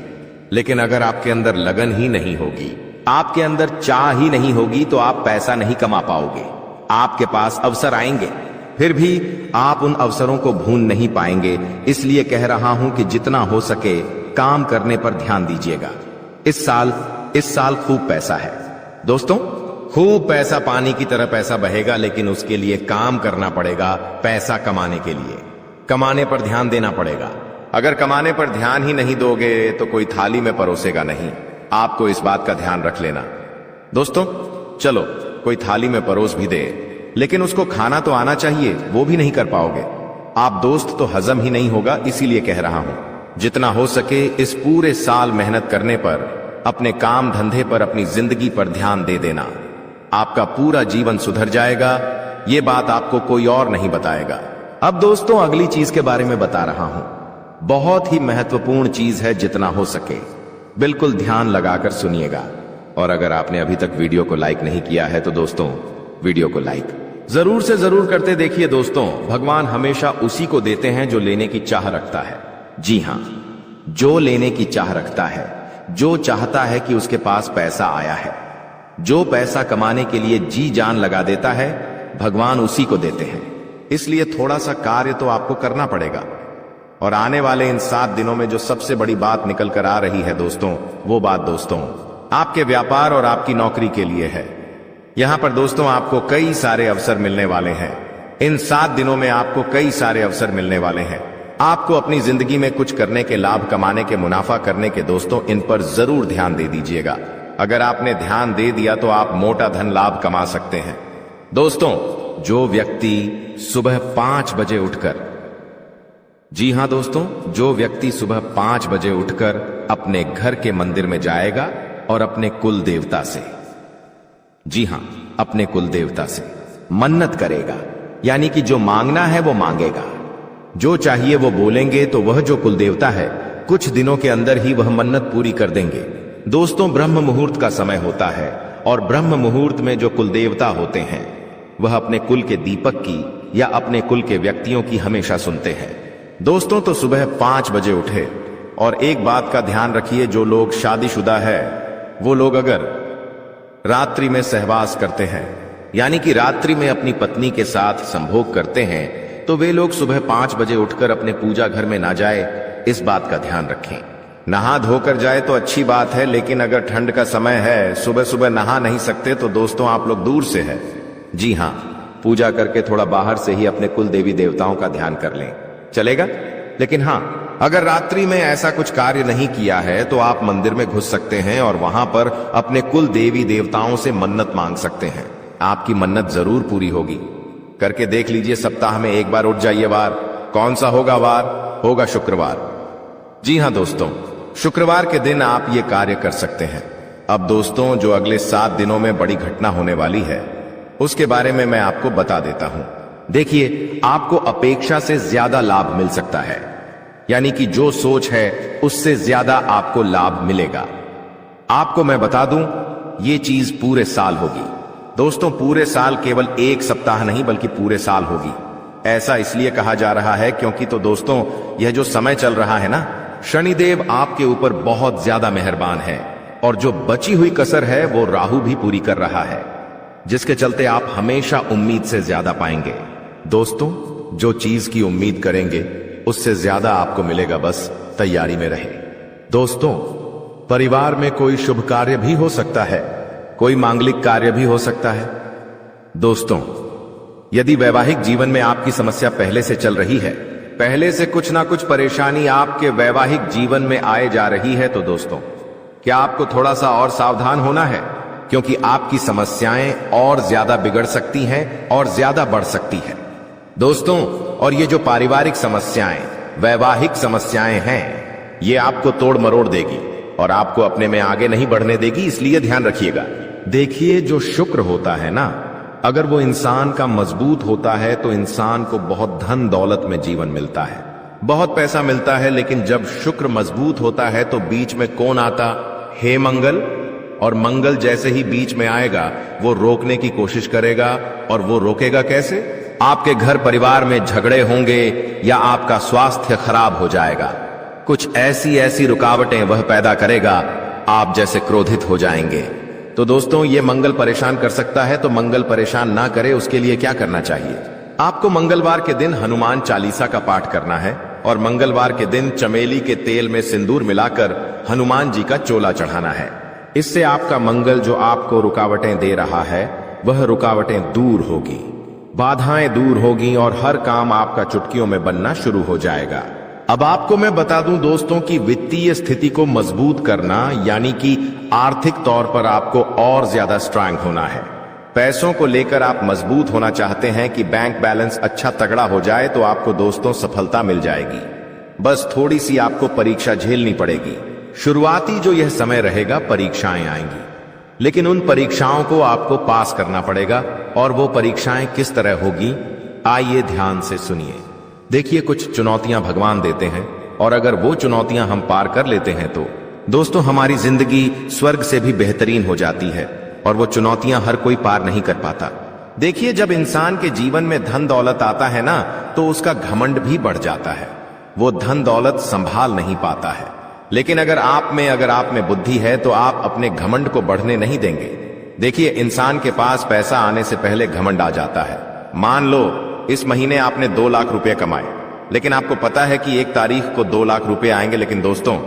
Speaker 3: लेकिन अगर आपके अंदर लगन ही नहीं होगी, आपके अंदर चाह ही नहीं होगी, तो आप पैसा नहीं कमा पाओगे। आपके पास अवसर आएंगे, फिर भी आप उन अवसरों को भून नहीं पाएंगे। इसलिए कह रहा हूं कि जितना हो सके काम करने पर ध्यान दीजिएगा। इस साल खूब पैसा है दोस्तों, खूब पैसा, पानी की तरह पैसा बहेगा, लेकिन उसके लिए काम करना पड़ेगा। पैसा कमाने के लिए कमाने पर ध्यान देना पड़ेगा। अगर कमाने पर ध्यान ही नहीं दोगे तो कोई थाली में परोसेगा नहीं। आपको इस बात का ध्यान रख लेना दोस्तों। चलो, कोई थाली में परोस भी दे, लेकिन उसको खाना तो आना चाहिए, वो भी नहीं कर पाओगे आप दोस्त, तो हजम ही नहीं होगा। इसीलिए कह रहा हूं, जितना हो सके इस पूरे साल मेहनत करने पर, अपने काम धंधे पर, अपनी जिंदगी पर ध्यान दे देना। आपका पूरा जीवन सुधर जाएगा। ये बात आपको कोई और नहीं बताएगा। अब दोस्तों, अगली चीज के बारे में बता रहा हूं, बहुत ही महत्वपूर्ण चीज है। जितना हो सके बिल्कुल ध्यान लगाकर सुनिएगा। और अगर आपने अभी तक वीडियो को लाइक नहीं किया है तो दोस्तों वीडियो को लाइक जरूर से जरूर करते देखिए। दोस्तों, भगवान हमेशा उसी को देते हैं जो लेने की चाह रखता है। जी हां, जो लेने की चाह रखता है, जो चाहता है कि उसके पास पैसा आया है, जो पैसा कमाने के लिए जी जान लगा देता है, भगवान उसी को देते हैं। इसलिए थोड़ा सा कार्य तो आपको करना पड़ेगा। और आने वाले इन 7 दिनों में जो सबसे बड़ी बात निकल कर आ रही है दोस्तों, वो बात दोस्तों आपके व्यापार और आपकी नौकरी के लिए है। यहां पर दोस्तों आपको कई सारे अवसर मिलने वाले हैं। इन 7 दिनों में आपको कई सारे अवसर मिलने वाले हैं। आपको अपनी जिंदगी में कुछ करने के, लाभ कमाने के, मुनाफा करने के, दोस्तों इन पर जरूर ध्यान दे दीजिएगा। अगर आपने ध्यान दे दिया तो आप मोटा धन लाभ कमा सकते हैं। दोस्तों, जो व्यक्ति सुबह 5 बजे उठकर, जी हां दोस्तों, जो व्यक्ति सुबह 5 बजे उठकर अपने घर के मंदिर में जाएगा और अपने कुल देवता से जी हां, अपने कुल देवता से मन्नत करेगा, यानी कि जो मांगना है वो मांगेगा, जो चाहिए वो बोलेंगे तो वह जो कुल देवता है कुछ दिनों के अंदर ही वह मन्नत पूरी कर देंगे। दोस्तों, ब्रह्म मुहूर्त का समय होता है और ब्रह्म मुहूर्त में जो कुल देवता होते हैं वह अपने कुल के दीपक की या अपने कुल के व्यक्तियों की हमेशा सुनते हैं। दोस्तों, तो सुबह 5 बजे उठे और एक बात का ध्यान रखिए, जो लोग शादीशुदा है वो लोग अगर रात्रि में सहवास करते हैं, यानी कि रात्रि में अपनी पत्नी के साथ संभोग करते हैं, तो वे लोग सुबह 5 बजे उठकर अपने पूजा घर में ना जाए, इस बात का ध्यान रखें। नहा धोकर जाए तो अच्छी बात है, लेकिन अगर ठंड का समय है, सुबह सुबह नहा नहीं सकते, तो दोस्तों आप लोग दूर से है, जी हां, पूजा करके थोड़ा बाहर से ही अपने कुल देवी देवताओं का ध्यान कर लें, चलेगा। लेकिन हां, अगर रात्रि में ऐसा कुछ कार्य नहीं किया है तो आप मंदिर में घुस सकते हैं और वहां पर अपने कुल देवी देवताओं से मन्नत मांग सकते हैं। आपकी मन्नत जरूर पूरी होगी। करके देख लीजिए, सप्ताह में एक बार उठ जाइए। वार कौन सा होगा? वार होगा शुक्रवार। जी हां दोस्तों, शुक्रवार के दिन आप ये कार्य कर सकते हैं। अब दोस्तों, जो अगले 7 दिनों में बड़ी घटना होने वाली है उसके बारे में मैं आपको बता देता हूं। देखिए, आपको अपेक्षा से ज्यादा लाभ मिल सकता है, यानी कि जो सोच है उससे ज्यादा आपको लाभ मिलेगा। आपको मैं बता दूं, ये चीज पूरे साल होगी। दोस्तों, पूरे साल केवल एक सप्ताह नहीं बल्कि पूरे साल होगी। ऐसा इसलिए कहा जा रहा है क्योंकि तो दोस्तों, यह जो समय चल रहा है ना, शनिदेव आपके ऊपर बहुत ज्यादा मेहरबान है और जो बची हुई कसर है वो राहु भी पूरी कर रहा है, जिसके चलते आप हमेशा उम्मीद से ज्यादा पाएंगे। दोस्तों, जो चीज की उम्मीद करेंगे उससे ज्यादा आपको मिलेगा, बस तैयारी में रहे। दोस्तों, परिवार में कोई शुभ कार्य भी हो सकता है, कोई मांगलिक कार्य भी हो सकता है। दोस्तों, यदि वैवाहिक जीवन में आपकी समस्या पहले से चल रही है, पहले से कुछ ना कुछ परेशानी आपके वैवाहिक जीवन में आए जा रही है, तो दोस्तों क्या आपको थोड़ा सा और सावधान होना है, क्योंकि आपकी समस्याएं और ज्यादा बिगड़ सकती हैं और ज्यादा बढ़ सकती है। दोस्तों, और ये जो पारिवारिक समस्याएं, वैवाहिक समस्याएं हैं, ये आपको तोड़ मरोड़ देगी और आपको अपने में आगे नहीं बढ़ने देगी, इसलिए ध्यान रखिएगा। देखिए, जो शुक्र होता है ना, अगर वो इंसान का मजबूत होता है तो इंसान को बहुत धन दौलत में जीवन मिलता है, बहुत पैसा मिलता है। लेकिन जब शुक्र मजबूत होता है तो बीच में कौन आता? हे मंगल। और मंगल जैसे ही बीच में आएगा वो रोकने की कोशिश करेगा। और वो रोकेगा कैसे? आपके घर परिवार में झगड़े होंगे या आपका स्वास्थ्य खराब हो जाएगा। कुछ ऐसी रुकावटें वह पैदा करेगा, आप जैसे क्रोधित हो जाएंगे। तो दोस्तों, ये मंगल परेशान कर सकता है, तो मंगल परेशान ना करे उसके लिए क्या करना चाहिए? आपको मंगलवार के दिन हनुमान चालीसा का पाठ करना है और मंगलवार के दिन चमेली के तेल में सिंदूर मिलाकर हनुमान जी का चोला चढ़ाना है। इससे आपका मंगल जो आपको रुकावटें दे रहा है वह रुकावटें दूर होगी, बाधाएं दूर होगी और हर काम आपका चुटकियों में बनना शुरू हो जाएगा। अब आपको मैं बता दूं दोस्तों कि वित्तीय स्थिति को मजबूत करना, यानी कि आर्थिक तौर पर आपको और ज्यादा स्ट्रांग होना है। पैसों को लेकर आप मजबूत होना चाहते हैं कि बैंक बैलेंस अच्छा तगड़ा हो जाए, तो आपको दोस्तों सफलता मिल जाएगी। बस थोड़ी सी आपको परीक्षा झेलनी पड़ेगी। शुरुआती जो यह समय रहेगा, परीक्षाएं आएंगी, लेकिन उन परीक्षाओं को आपको पास करना पड़ेगा। और वो परीक्षाएं किस तरह होगी, आइए ध्यान से सुनिए। देखिए, कुछ चुनौतियां भगवान देते हैं और अगर वो चुनौतियां हम पार कर लेते हैं तो दोस्तों हमारी जिंदगी स्वर्ग से भी बेहतरीन हो जाती है। और वो चुनौतियां हर कोई पार नहीं कर पाता। देखिए, जब इंसान के जीवन में धन दौलत आता है ना, तो उसका घमंड भी बढ़ जाता है, वो धन दौलत संभाल नहीं पाता है। लेकिन अगर आप में बुद्धि है तो आप अपने घमंड को बढ़ने नहीं देंगे। देखिए, इंसान के पास पैसा आने से पहले घमंड आ जाता है। मान लो इस महीने आपने 2 लाख रुपए कमाए, लेकिन आपको पता है कि 1 तारीख को 2 लाख रुपए आएंगे। लेकिन दोस्तों,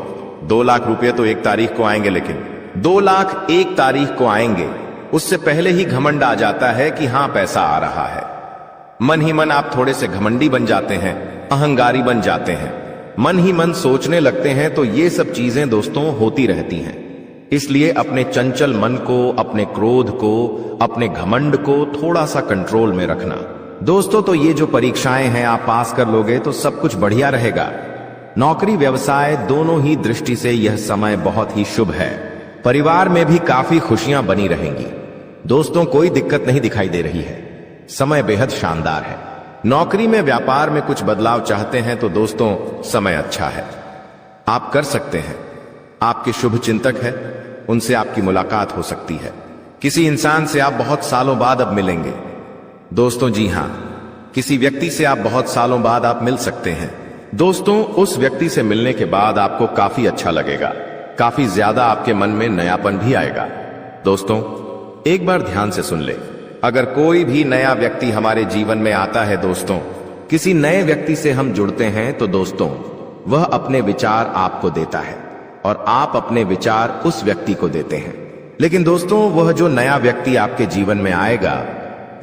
Speaker 3: 2 लाख रुपए तो 1 तारीख को आएंगे, लेकिन 2 लाख 1 तारीख को आएंगे, उससे पहले ही घमंड आ जाता है कि हां पैसा आ रहा है। मन ही मन आप थोड़े से घमंडी बन जाते हैं, अहंकारी बन जाते हैं, मन ही मन सोचने लगते हैं। तो ये सब चीजें दोस्तों होती रहती हैं। इसलिए अपने चंचल मन को, अपने क्रोध को, अपने घमंड को थोड़ा सा कंट्रोल में रखना। दोस्तों, तो ये जो परीक्षाएं हैं आप पास कर लोगे तो सब कुछ बढ़िया रहेगा। नौकरी व्यवसाय दोनों ही दृष्टि से यह समय बहुत ही शुभ है। परिवार में भी काफी खुशियां बनी रहेंगी। दोस्तों कोई दिक्कत नहीं दिखाई दे रही है, समय बेहद शानदार है। नौकरी में, व्यापार में कुछ बदलाव चाहते हैं तो दोस्तों समय अच्छा है, आप कर सकते हैं। आपके शुभ चिंतक है, उनसे आपकी मुलाकात हो सकती है। किसी इंसान से आप बहुत सालों बाद अब मिलेंगे। दोस्तों जी हां, किसी व्यक्ति से आप बहुत सालों बाद आप मिल सकते हैं। दोस्तों उस व्यक्ति से मिलने के बाद आपको काफी अच्छा लगेगा, काफी ज्यादा आपके मन में नयापन भी आएगा। दोस्तों एक बार ध्यान से सुन ले, अगर कोई भी नया व्यक्ति हमारे जीवन में आता है, दोस्तों किसी नए व्यक्ति से हम जुड़ते हैं तो दोस्तों वह अपने विचार आपको देता है और आप अपने विचार उस व्यक्ति को देते हैं। लेकिन दोस्तों वह जो नया व्यक्ति आपके जीवन में आएगा,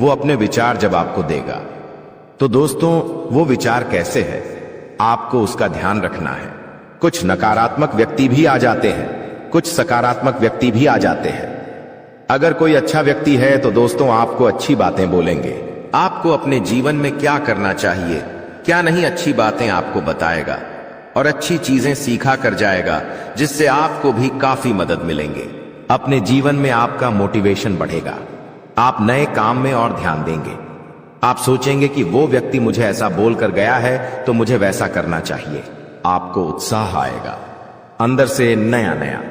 Speaker 3: वो अपने विचार जब आपको देगा तो दोस्तों वो विचार कैसे है, आपको उसका ध्यान रखना है। कुछ नकारात्मक व्यक्ति भी आ जाते हैं, कुछ सकारात्मक व्यक्ति भी आ जाते हैं। अगर कोई अच्छा व्यक्ति है तो दोस्तों आपको अच्छी बातें बोलेंगे, आपको अपने जीवन में क्या करना चाहिए, क्या नहीं, अच्छी बातें आपको बताएगा और अच्छी चीजें सीखा कर जाएगा, जिससे आपको भी काफी मदद मिलेंगे। अपने जीवन में आपका मोटिवेशन बढ़ेगा, आप नए काम में और ध्यान देंगे। आप सोचेंगे कि वो व्यक्ति मुझे ऐसा बोलकर गया है तो मुझे वैसा करना चाहिए। आपको उत्साह आएगा अंदर से नया नया।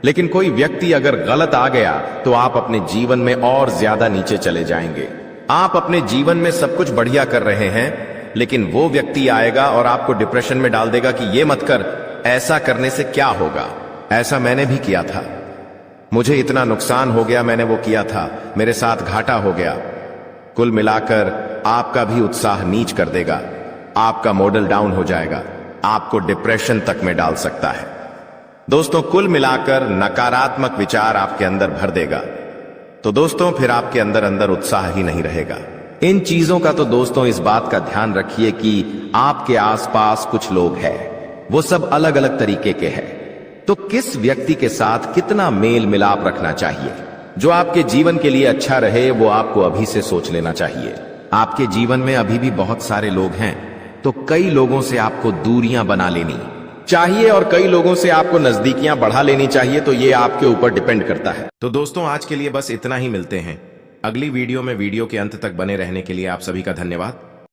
Speaker 3: लेकिन कोई व्यक्ति अगर गलत आ गया तो आप अपने जीवन में और ज्यादा नीचे चले जाएंगे। आप अपने जीवन में सब कुछ बढ़िया कर रहे हैं, लेकिन वो व्यक्ति आएगा और आपको डिप्रेशन में डाल देगा कि ये मत कर, ऐसा करने से क्या होगा। ऐसा मैंने भी किया था, मुझे इतना नुकसान हो गया, मैंने वो किया था, मेरे साथ घाटा हो गया। कुल मिलाकर आपका भी उत्साह नीच कर देगा, आपका मॉडल डाउन हो जाएगा, आपको डिप्रेशन तक में डाल सकता है। दोस्तों कुल मिलाकर नकारात्मक विचार आपके अंदर भर देगा, तो दोस्तों फिर आपके अंदर अंदर उत्साह ही नहीं रहेगा। इन चीजों का तो दोस्तों इस बात का ध्यान रखिए कि आपके आसपास कुछ लोग हैं, वो सब अलग अलग तरीके के हैं, तो किस व्यक्ति के साथ कितना मेल मिलाप रखना चाहिए, जो आपके जीवन के लिए अच्छा रहे, वो आपको अभी से सोच लेना चाहिए। आपके जीवन में अभी भी बहुत सारे लोग हैं, तो कई लोगों से आपको दूरियां बना लेनी चाहिए और कई लोगों से आपको नजदीकियां बढ़ा लेनी चाहिए, तो ये आपके ऊपर डिपेंड करता है।
Speaker 1: तो दोस्तों आज के लिए बस इतना ही, मिलते हैं अगली वीडियो में। वीडियो के अंत तक बने रहने के लिए आप सभी का धन्यवाद।